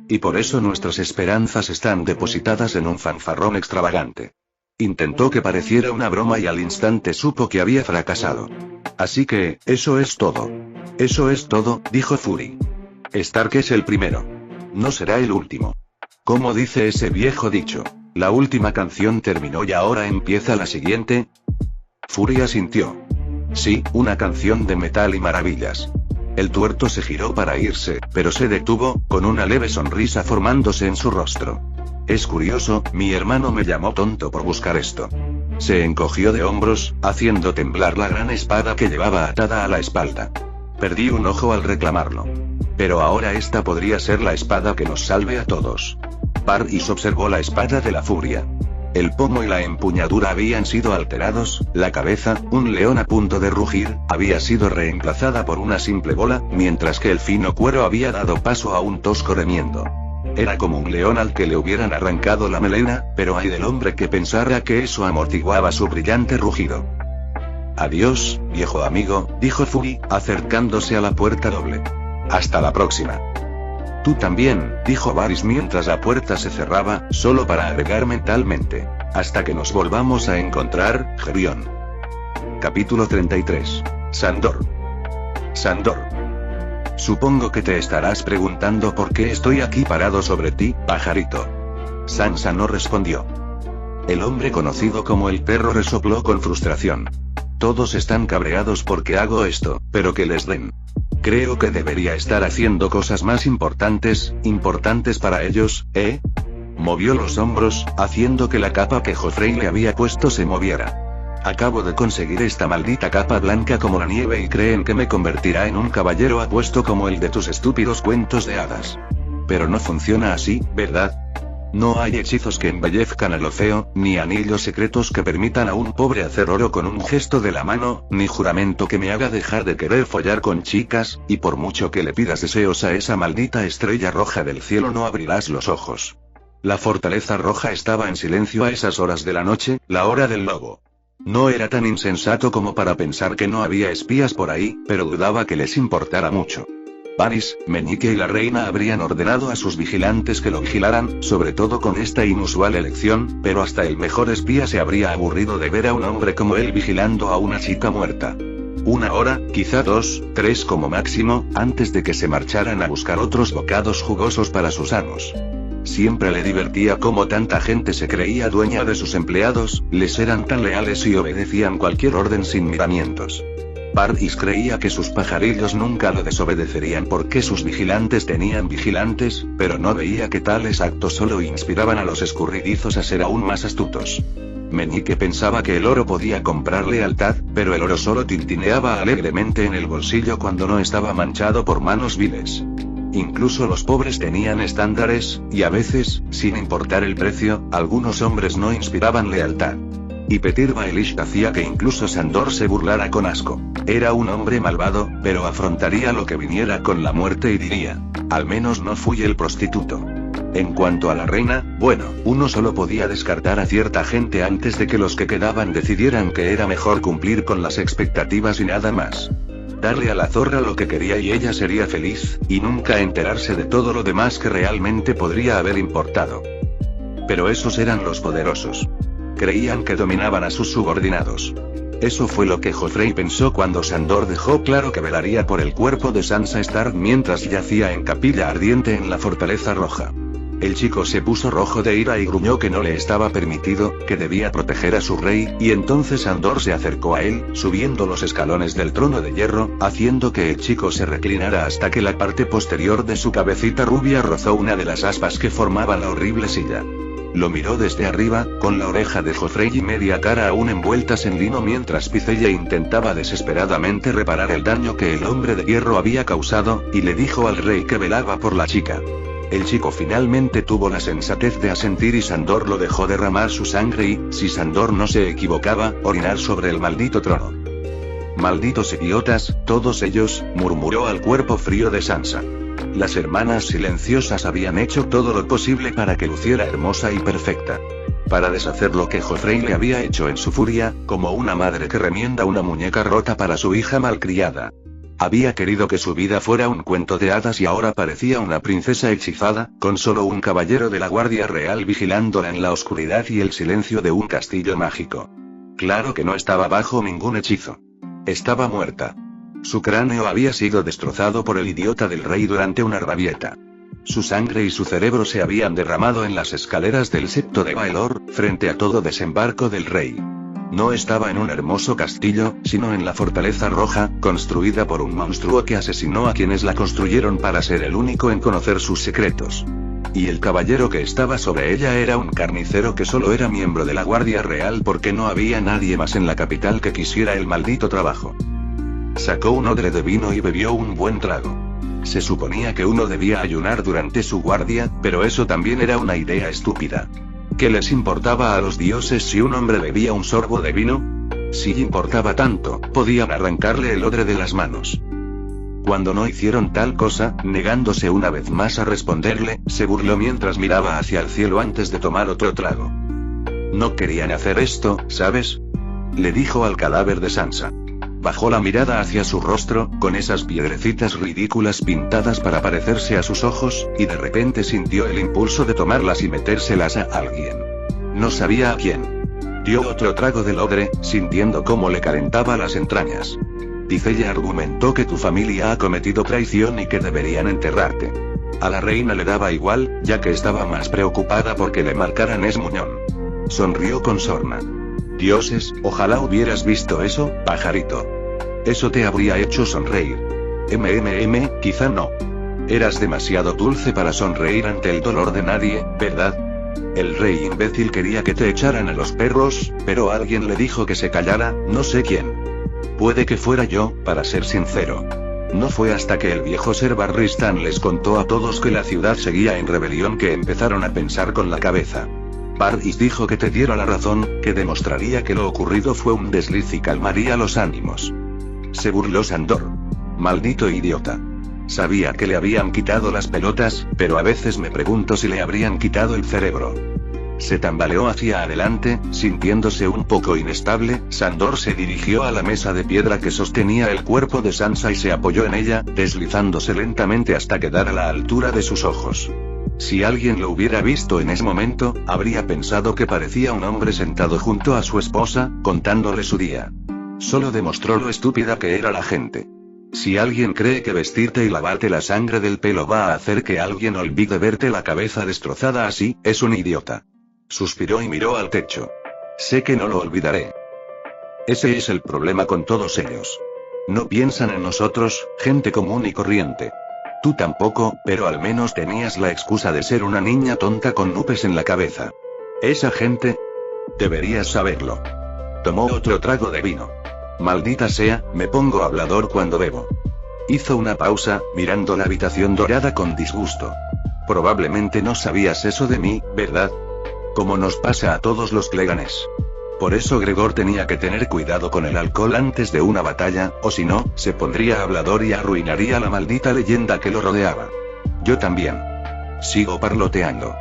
Speaker 1: Y por eso nuestras esperanzas están depositadas en un fanfarrón extravagante. Intentó que pareciera una broma y al instante supo que había fracasado. Así que, eso es todo. Eso es todo, dijo Fury. Stark es el primero. No será el último. Como dice ese viejo dicho, la última canción terminó y ahora empieza la siguiente. Fury asintió. Sí, una canción de metal y maravillas. El tuerto se giró para irse, pero se detuvo, con una leve sonrisa formándose en su rostro. Es curioso, mi hermano me llamó tonto por buscar esto. Se encogió de hombros, haciendo temblar la gran espada que llevaba atada a la espalda. Perdí un ojo al reclamarlo. Pero ahora esta podría ser la espada que nos salve a todos. Varys observó la espada de la furia. El pomo y la empuñadura habían sido alterados, la cabeza, un león a punto de rugir, había sido reemplazada por una simple bola, mientras que el fino cuero había dado paso a un tosco remiendo. Era como un león al que le hubieran arrancado la melena, pero ay del hombre que pensara que eso amortiguaba su brillante rugido. Adiós, viejo amigo, dijo Fury, acercándose a la puerta doble. Hasta la próxima. Tú también, dijo Varys mientras la puerta se cerraba, solo para agregar mentalmente. Hasta que nos volvamos a encontrar, Gerion. Capítulo 33. Sandor. Sandor. Supongo que te estarás preguntando por qué estoy aquí parado sobre ti, pajarito. Sansa no respondió. El hombre conocido como el perro resopló con frustración. Todos están cabreados porque hago esto, pero que les den. Creo que debería estar haciendo cosas más importantes para ellos, ¿eh? Movió los hombros, haciendo que la capa que Joffrey le había puesto se moviera. Acabo de conseguir esta maldita capa blanca como la nieve y creen que me convertirá en un caballero apuesto como el de tus estúpidos cuentos de hadas. Pero no funciona así, ¿verdad? No hay hechizos que embellezcan a lo feo, ni anillos secretos que permitan a un pobre hacer oro con un gesto de la mano, ni juramento que me haga dejar de querer follar con chicas, y por mucho que le pidas deseos a esa maldita estrella roja del cielo no abrirás los ojos. La fortaleza roja estaba en silencio a esas horas de la noche, la hora del lobo. No era tan insensato como para pensar que no había espías por ahí, pero dudaba que les importara mucho. Varys, Meñique y la reina habrían ordenado a sus vigilantes que lo vigilaran, sobre todo con esta inusual elección, pero hasta el mejor espía se habría aburrido de ver a un hombre como él vigilando a una chica muerta. 1 hora, quizá 2, 3 como máximo, antes de que se marcharan a buscar otros bocados jugosos para sus amos. Siempre le divertía cómo tanta gente se creía dueña de sus empleados, les eran tan leales y obedecían cualquier orden sin miramientos. Varys creía que sus pajarillos nunca lo desobedecerían porque sus vigilantes tenían vigilantes, pero no veía que tales actos solo inspiraban a los escurridizos a ser aún más astutos. Meñique pensaba que el oro podía comprar lealtad, pero el oro solo tintineaba alegremente en el bolsillo cuando no estaba manchado por manos viles. Incluso los pobres tenían estándares, y a veces, sin importar el precio, algunos hombres no inspiraban lealtad. Y Petyr Baelish hacía que incluso Sandor se burlara con asco. Era un hombre malvado, pero afrontaría lo que viniera con la muerte y diría: al menos no fui el prostituto. En cuanto a la reina, bueno, uno solo podía descartar a cierta gente antes de que los que quedaban decidieran que era mejor cumplir con las expectativas y nada más. Darle a la zorra lo que quería y ella sería feliz, y nunca enterarse de todo lo demás que realmente podría haber importado. Pero esos eran los poderosos. Creían que dominaban a sus subordinados. Eso fue lo que Joffrey pensó cuando Sandor dejó claro que velaría por el cuerpo de Sansa Stark mientras yacía en capilla ardiente en la Fortaleza Roja. El chico se puso rojo de ira y gruñó que no le estaba permitido, que debía proteger a su rey, y entonces Sandor se acercó a él, subiendo los escalones del trono de hierro, haciendo que el chico se reclinara hasta que la parte posterior de su cabecita rubia rozó una de las aspas que formaban la horrible silla. Lo miró desde arriba, con la oreja de Joffrey y media cara aún envueltas en lino mientras Picella intentaba desesperadamente reparar el daño que el hombre de hierro había causado, y le dijo al rey que velaba por la chica. El chico finalmente tuvo la sensatez de asentir y Sandor lo dejó derramar su sangre y, si Sandor no se equivocaba, orinar sobre el maldito trono. Malditos idiotas, todos ellos, murmuró al cuerpo frío de Sansa. Las hermanas silenciosas habían hecho todo lo posible para que luciera hermosa y perfecta. Para deshacer lo que Joffrey le había hecho en su furia, como una madre que remienda una muñeca rota para su hija malcriada. Había querido que su vida fuera un cuento de hadas y ahora parecía una princesa hechizada, con solo un caballero de la Guardia Real vigilándola en la oscuridad y el silencio de un castillo mágico. Claro que no estaba bajo ningún hechizo. Estaba muerta. Su cráneo había sido destrozado por el idiota del rey durante una rabieta. Su sangre y su cerebro se habían derramado en las escaleras del septo de Baelor, frente a todo desembarco del rey. No estaba en un hermoso castillo, sino en la Fortaleza Roja, construida por un monstruo que asesinó a quienes la construyeron para ser el único en conocer sus secretos. Y el caballero que estaba sobre ella era un carnicero que solo era miembro de la Guardia Real porque no había nadie más en la capital que quisiera el maldito trabajo. Sacó un odre de vino y bebió un buen trago. Se suponía que uno debía ayunar durante su guardia, pero eso también era una idea estúpida. ¿Qué les importaba a los dioses si un hombre bebía un sorbo de vino? Si importaba tanto, podían arrancarle el odre de las manos. Cuando no hicieron tal cosa, negándose una vez más a responderle, se burló mientras miraba hacia el cielo antes de tomar otro trago. No querían hacer esto, ¿sabes? Le dijo al cadáver de Sansa. Bajó la mirada hacia su rostro, con esas piedrecitas ridículas pintadas para parecerse a sus ojos, y de repente sintió el impulso de tomarlas y metérselas a alguien. No sabía a quién. Dio otro trago del odre, sintiendo cómo le calentaba las entrañas. Ticella argumentó que tu familia ha cometido traición y que deberían enterrarte. A la reina le daba igual, ya que estaba más preocupada porque le marcaran Es Muñón. Sonrió con sorna. Dioses, ojalá hubieras visto eso, pajarito. Eso te habría hecho sonreír. Quizá no. Eras demasiado dulce para sonreír ante el dolor de nadie, ¿verdad? El rey imbécil quería que te echaran a los perros, pero alguien le dijo que se callara, no sé quién. Puede que fuera yo, para ser sincero. No fue hasta que el viejo Ser Barristan les contó a todos que la ciudad seguía en rebelión que empezaron a pensar con la cabeza. Varys dijo que te diera la razón, que demostraría que lo ocurrido fue un desliz y calmaría los ánimos. Se burló Sandor. Maldito idiota. Sabía que le habían quitado las pelotas, pero a veces me pregunto si le habrían quitado el cerebro. Se tambaleó hacia adelante, sintiéndose un poco inestable. Sandor se dirigió a la mesa de piedra que sostenía el cuerpo de Sansa y se apoyó en ella, deslizándose lentamente hasta quedar a la altura de sus ojos. Si alguien lo hubiera visto en ese momento, habría pensado que parecía un hombre sentado junto a su esposa, contándole su día. Solo demostró lo estúpida que era la gente. Si alguien cree que vestirte y lavarte la sangre del pelo va a hacer que alguien olvide verte la cabeza destrozada así, es un idiota. Suspiró y miró al techo. Sé que no lo olvidaré. Ese es el problema con todos ellos. No piensan en nosotros, gente común y corriente. Tú tampoco, pero al menos tenías la excusa de ser una niña tonta con nubes en la cabeza. Esa gente... Deberías saberlo. Tomó otro trago de vino. Maldita sea, me pongo hablador cuando bebo. Hizo una pausa, mirando la habitación dorada con disgusto. Probablemente no sabías eso de mí, ¿verdad? Como nos pasa a todos los Cleganes. Por eso Gregor tenía que tener cuidado con el alcohol antes de una batalla, o si no, se pondría hablador y arruinaría la maldita leyenda que lo rodeaba. Yo también. Sigo parloteando.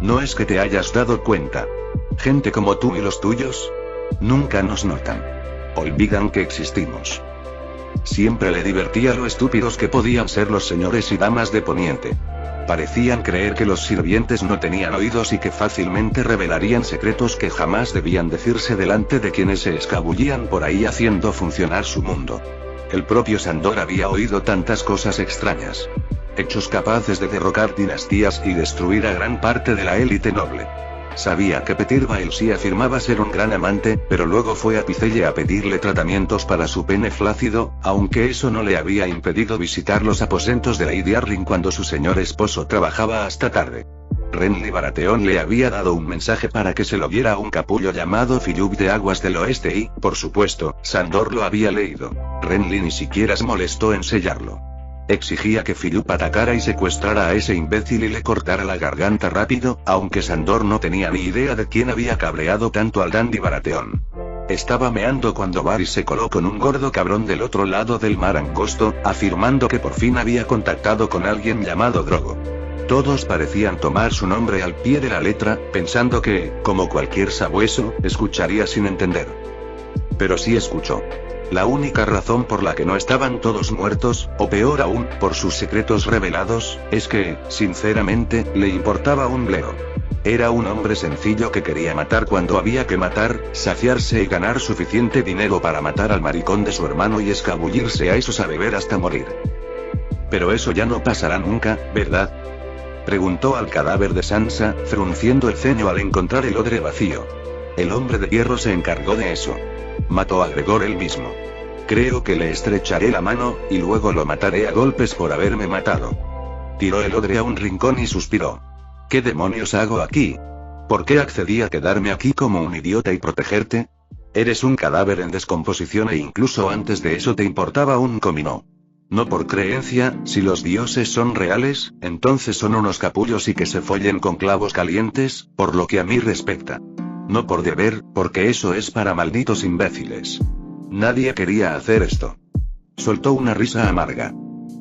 Speaker 1: No es que te hayas dado cuenta. Gente como tú y los tuyos nunca nos notan. Olvidan que existimos. Siempre le divertía lo estúpidos que podían ser los señores y damas de Poniente. Parecían creer que los sirvientes no tenían oídos y que fácilmente revelarían secretos que jamás debían decirse delante de quienes se escabullían por ahí haciendo funcionar su mundo. El propio Sandor había oído tantas cosas extrañas. Hechos capaces de derrocar dinastías y destruir a gran parte de la élite noble. Sabía que Petyr Baelish afirmaba ser un gran amante, pero luego fue a Ticelle a pedirle tratamientos para su pene flácido, aunque eso no le había impedido visitar los aposentos de Lady Arryn cuando su señor esposo trabajaba hasta tarde. Renly Baratheon le había dado un mensaje para que se lo diera a un capullo llamado Philip de Aguas del Oeste y, por supuesto, Sandor lo había leído. Renly ni siquiera se molestó en sellarlo. Exigía que Philip atacara y secuestrara a ese imbécil y le cortara la garganta rápido, aunque Sandor no tenía ni idea de quién había cabreado tanto al dandy Baratheon. Estaba meando cuando Varys se coló con un gordo cabrón del otro lado del mar angosto, afirmando que por fin había contactado con alguien llamado Drogo. Todos parecían tomar su nombre al pie de la letra, pensando que, como cualquier sabueso, escucharía sin entender. Pero sí escuchó. La única razón por la que no estaban todos muertos, o peor aún, por sus secretos revelados, es que, sinceramente, le importaba un bledo. Era un hombre sencillo que quería matar cuando había que matar, saciarse y ganar suficiente dinero para matar al maricón de su hermano y escabullirse a esos a beber hasta morir. Pero eso ya no pasará nunca, ¿verdad? Preguntó al cadáver de Sansa, frunciendo el ceño al encontrar el odre vacío. El hombre de hierro se encargó de eso. Mató a Gregor él mismo. Creo que le estrecharé la mano, y luego lo mataré a golpes por haberme matado. Tiró el odre a un rincón y suspiró. ¿Qué demonios hago aquí? ¿Por qué accedí a quedarme aquí como un idiota y protegerte? Eres un cadáver en descomposición e incluso antes de eso te importaba un comino. No por creencia, si los dioses son reales, entonces son unos capullos y que se follen con clavos calientes, por lo que a mí respecta. No por deber, porque eso es para malditos imbéciles. Nadie quería hacer esto. Soltó una risa amarga.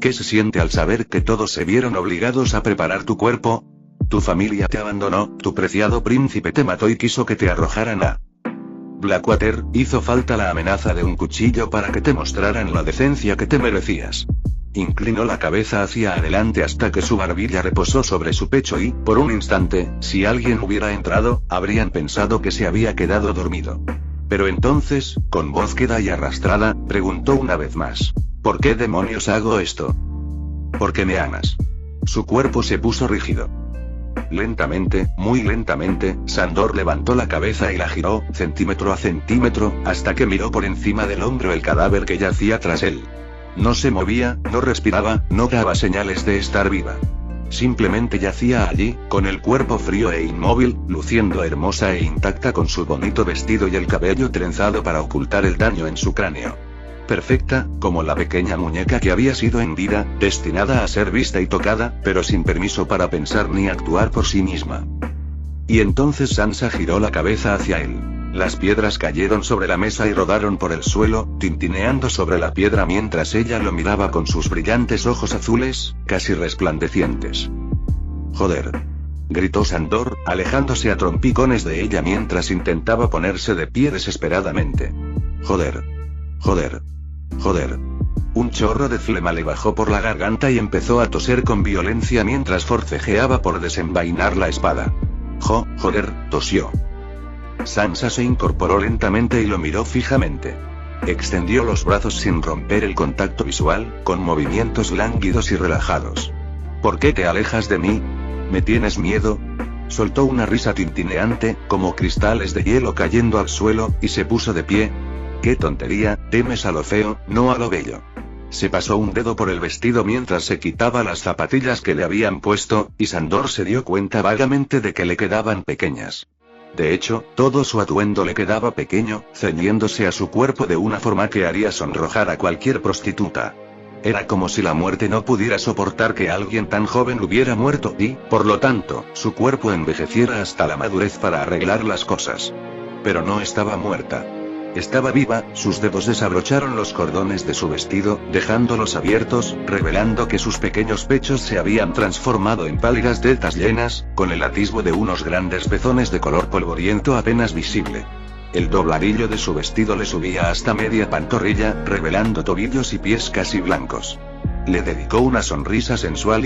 Speaker 1: ¿Qué se siente al saber que todos se vieron obligados a preparar tu cuerpo? Tu familia te abandonó, tu preciado príncipe te mató y quiso que te arrojaran a Blackwater, hizo falta la amenaza de un cuchillo para que te mostraran la decencia que te merecías. Inclinó la cabeza hacia adelante hasta que su barbilla reposó sobre su pecho y, por un instante, si alguien hubiera entrado, habrían pensado que se había quedado dormido. Pero entonces, con voz queda y arrastrada, preguntó una vez más. ¿Por qué demonios hago esto? Porque me amas. Su cuerpo se puso rígido. Lentamente, muy lentamente, Sandor levantó la cabeza y la giró, centímetro a centímetro, hasta que miró por encima del hombro el cadáver que yacía tras él. No se movía, no respiraba, no daba señales de estar viva. Simplemente yacía allí, con el cuerpo frío e inmóvil, luciendo hermosa e intacta con su bonito vestido y el cabello trenzado para ocultar el daño en su cráneo. Perfecta, como la pequeña muñeca que había sido en vida, destinada a ser vista y tocada, pero sin permiso para pensar ni actuar por sí misma. Y entonces Sansa giró la cabeza hacia él. Las piedras cayeron sobre la mesa y rodaron por el suelo, tintineando sobre la piedra mientras ella lo miraba con sus brillantes ojos azules, casi resplandecientes. «Joder», gritó Sandor, alejándose a trompicones de ella mientras intentaba ponerse de pie desesperadamente. «Joder. Joder. Joder». Un chorro de flema le bajó por la garganta y empezó a toser con violencia mientras forcejeaba por desenvainar la espada. Joder, tosió. Sansa se incorporó lentamente y lo miró fijamente. Extendió los brazos sin romper el contacto visual, con movimientos lánguidos y relajados. ¿Por qué te alejas de mí? ¿Me tienes miedo? Soltó una risa tintineante, como cristales de hielo cayendo al suelo, y se puso de pie. ¡Qué tontería! Temes a lo feo, no a lo bello. Se pasó un dedo por el vestido mientras se quitaba las zapatillas que le habían puesto, y Sandor se dio cuenta vagamente de que le quedaban pequeñas. De hecho, todo su atuendo le quedaba pequeño, ceñiéndose a su cuerpo de una forma que haría sonrojar a cualquier prostituta. Era como si la muerte no pudiera soportar que alguien tan joven hubiera muerto y, por lo tanto, su cuerpo envejeciera hasta la madurez para arreglar las cosas. Pero no estaba muerta. Estaba viva, sus dedos desabrocharon los cordones de su vestido, dejándolos abiertos, revelando que sus pequeños pechos se habían transformado en pálidas tetas llenas, con el atisbo de unos grandes pezones de color polvoriento apenas visible. El dobladillo de su vestido le subía hasta media pantorrilla, revelando tobillos y pies casi blancos. Le dedicó una sonrisa sensual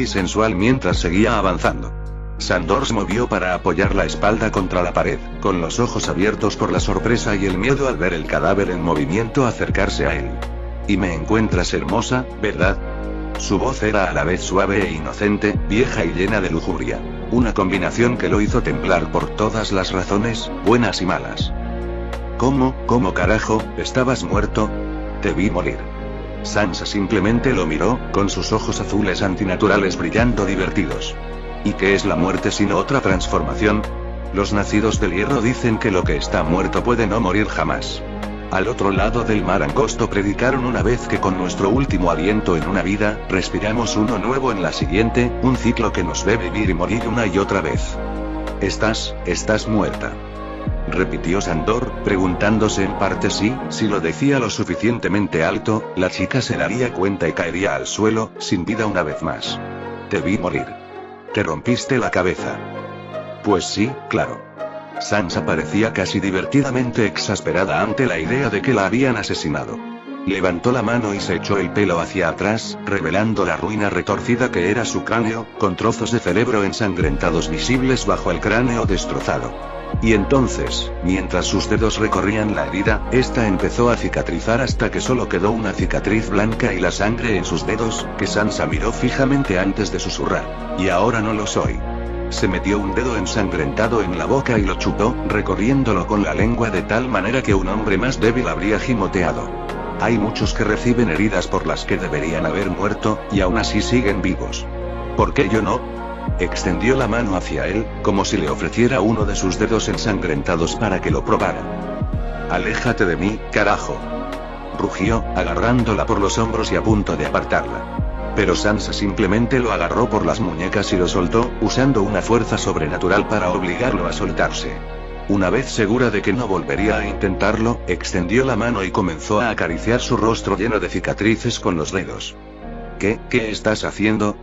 Speaker 1: mientras seguía avanzando. Sandor se movió para apoyar la espalda contra la pared, con los ojos abiertos por la sorpresa y el miedo al ver el cadáver en movimiento acercarse a él. «Y me encuentras hermosa, ¿verdad?». Su voz era a la vez suave e inocente, vieja y llena de lujuria. Una combinación que lo hizo temblar por todas las razones, buenas y malas. ¿Cómo carajo, estabas muerto? Te vi morir». Sansa simplemente lo miró, con sus ojos azules antinaturales brillando divertidos. ¿Y qué es la muerte sino otra transformación? Los nacidos del hierro dicen que lo que está muerto puede no morir jamás. Al otro lado del mar angosto predicaron una vez que con nuestro último aliento en una vida, respiramos uno nuevo en la siguiente, un ciclo que nos ve vivir y morir una y otra vez. Estás muerta. Repitió Sandor, preguntándose en parte si lo decía lo suficientemente alto, la chica se daría cuenta y caería al suelo, sin vida una vez más. Te vi morir. ¿Te rompiste la cabeza? Pues sí, claro. Sansa parecía casi divertidamente exasperada ante la idea de que la habían asesinado. Levantó la mano y se echó el pelo hacia atrás, revelando la ruina retorcida que era su cráneo, con trozos de cerebro ensangrentados visibles bajo el cráneo destrozado. Y entonces, mientras sus dedos recorrían la herida, esta empezó a cicatrizar hasta que solo quedó una cicatriz blanca y la sangre en sus dedos, que Sansa miró fijamente antes de susurrar. Y ahora no lo soy. Se metió un dedo ensangrentado en la boca y lo chupó, recorriéndolo con la lengua de tal manera que un hombre más débil habría gimoteado. Hay muchos que reciben heridas por las que deberían haber muerto, y aún así siguen vivos. ¿Por qué yo no? Extendió la mano hacia él, como si le ofreciera uno de sus dedos ensangrentados para que lo probara. «Aléjate de mí, carajo», rugió, agarrándola por los hombros y a punto de apartarla. Pero Sansa simplemente lo agarró por las muñecas y lo soltó, usando una fuerza sobrenatural para obligarlo a soltarse. Una vez segura de que no volvería a intentarlo, extendió la mano y comenzó a acariciar su rostro lleno de cicatrices con los dedos. ¿Qué estás haciendo?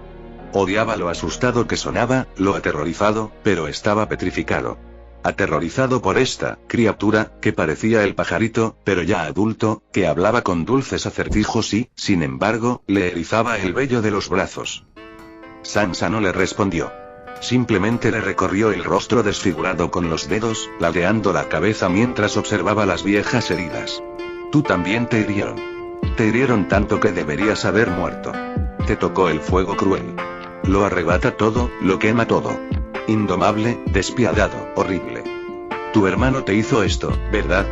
Speaker 1: Odiaba lo asustado que sonaba, lo aterrorizado, pero estaba petrificado. Aterrorizado por esta criatura, que parecía el pajarito, pero ya adulto, que hablaba con dulces acertijos y, sin embargo, le erizaba el vello de los brazos. Sansa no le respondió. Simplemente le recorrió el rostro desfigurado con los dedos, ladeando la cabeza mientras observaba las viejas heridas. Tú también te hirieron. Te hirieron tanto que deberías haber muerto. Te tocó el fuego cruel. Lo arrebata todo, lo quema todo. Indomable, despiadado, horrible. Tu hermano te hizo esto, ¿verdad?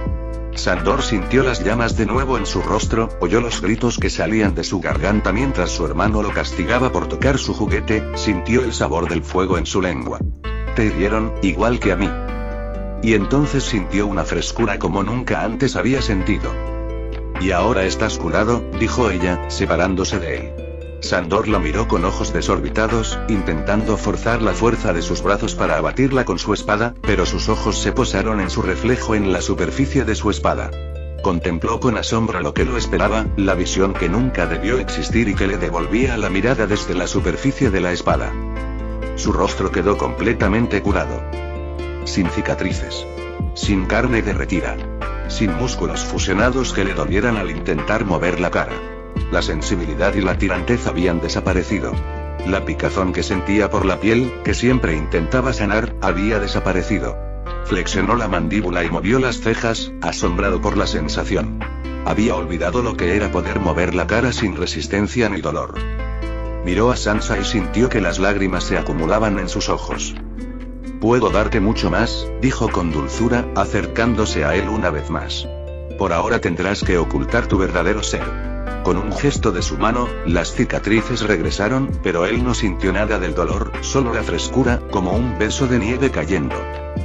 Speaker 1: Sandor sintió las llamas de nuevo en su rostro, oyó los gritos que salían de su garganta mientras su hermano lo castigaba por tocar su juguete, sintió el sabor del fuego en su lengua. Te hirieron, igual que a mí. Y entonces sintió una frescura como nunca antes había sentido. Y ahora estás curado, dijo ella, separándose de él. Sandor lo miró con ojos desorbitados, intentando forzar la fuerza de sus brazos para abatirla con su espada, pero sus ojos se posaron en su reflejo en la superficie de su espada. Contempló con asombro lo que lo esperaba, la visión que nunca debió existir y que le devolvía la mirada desde la superficie de la espada. Su rostro quedó completamente curado. Sin cicatrices. Sin carne derretida. Sin músculos fusionados que le dolieran al intentar mover la cara. La sensibilidad y la tirantez habían desaparecido. La picazón que sentía por la piel, que siempre intentaba sanar, había desaparecido. Flexionó la mandíbula y movió las cejas, asombrado por la sensación. Había olvidado lo que era poder mover la cara sin resistencia ni dolor. Miró a Sansa y sintió que las lágrimas se acumulaban en sus ojos. Puedo darte mucho más, dijo con dulzura, acercándose a él una vez más. Por ahora tendrás que ocultar tu verdadero ser. Con un gesto de su mano, las cicatrices regresaron, pero él no sintió nada del dolor, solo la frescura, como un beso de nieve cayendo.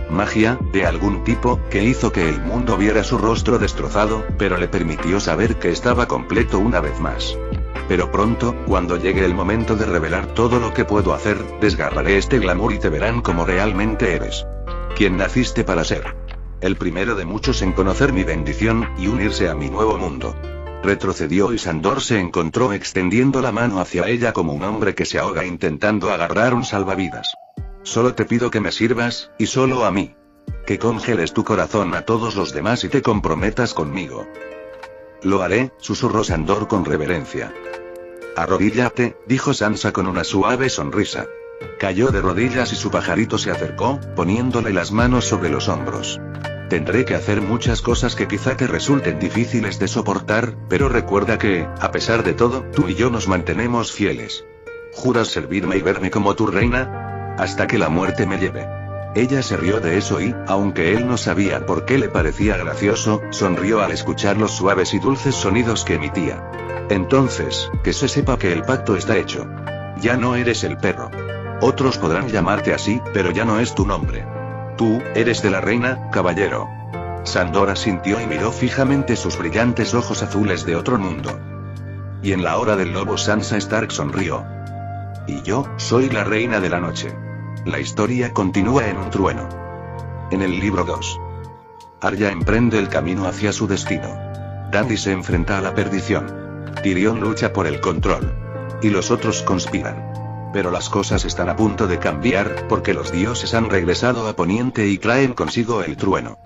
Speaker 1: Magia, de algún tipo, que hizo que el mundo viera su rostro destrozado, pero le permitió saber que estaba completo una vez más. Pero pronto, cuando llegue el momento de revelar todo lo que puedo hacer, desgarraré este glamour y te verán como realmente eres. Quien naciste para ser. El primero de muchos en conocer mi bendición, y unirse a mi nuevo mundo. Retrocedió y Sandor se encontró extendiendo la mano hacia ella como un hombre que se ahoga intentando agarrar un salvavidas. Solo te pido que me sirvas, y solo a mí. Que congeles tu corazón a todos los demás y te comprometas conmigo. Lo haré, susurró Sandor con reverencia. Arrodíllate, dijo Sansa con una suave sonrisa. Cayó de rodillas y su pajarito se acercó, poniéndole las manos sobre los hombros. Tendré que hacer muchas cosas que quizá te resulten difíciles de soportar, pero recuerda que, a pesar de todo, tú y yo nos mantenemos fieles. ¿Juras servirme y verme como tu reina? Hasta que la muerte me lleve. Ella se rió de eso y, aunque él no sabía por qué le parecía gracioso, sonrió al escuchar los suaves y dulces sonidos que emitía. Entonces, que se sepa que el pacto está hecho. Ya no eres el perro. Otros podrán llamarte así, pero ya no es tu nombre. Tú, eres de la reina, caballero. Sandor asintió y miró fijamente sus brillantes ojos azules de otro mundo. Y en la hora del lobo Sansa Stark sonrió. Y yo, soy la reina de la noche. La historia continúa en un trueno. En el libro 2. Arya emprende el camino hacia su destino. Dany se enfrenta a la perdición. Tyrion lucha por el control. Y los otros conspiran. Pero las cosas están a punto de cambiar, porque los dioses han regresado a Poniente y traen consigo el trueno.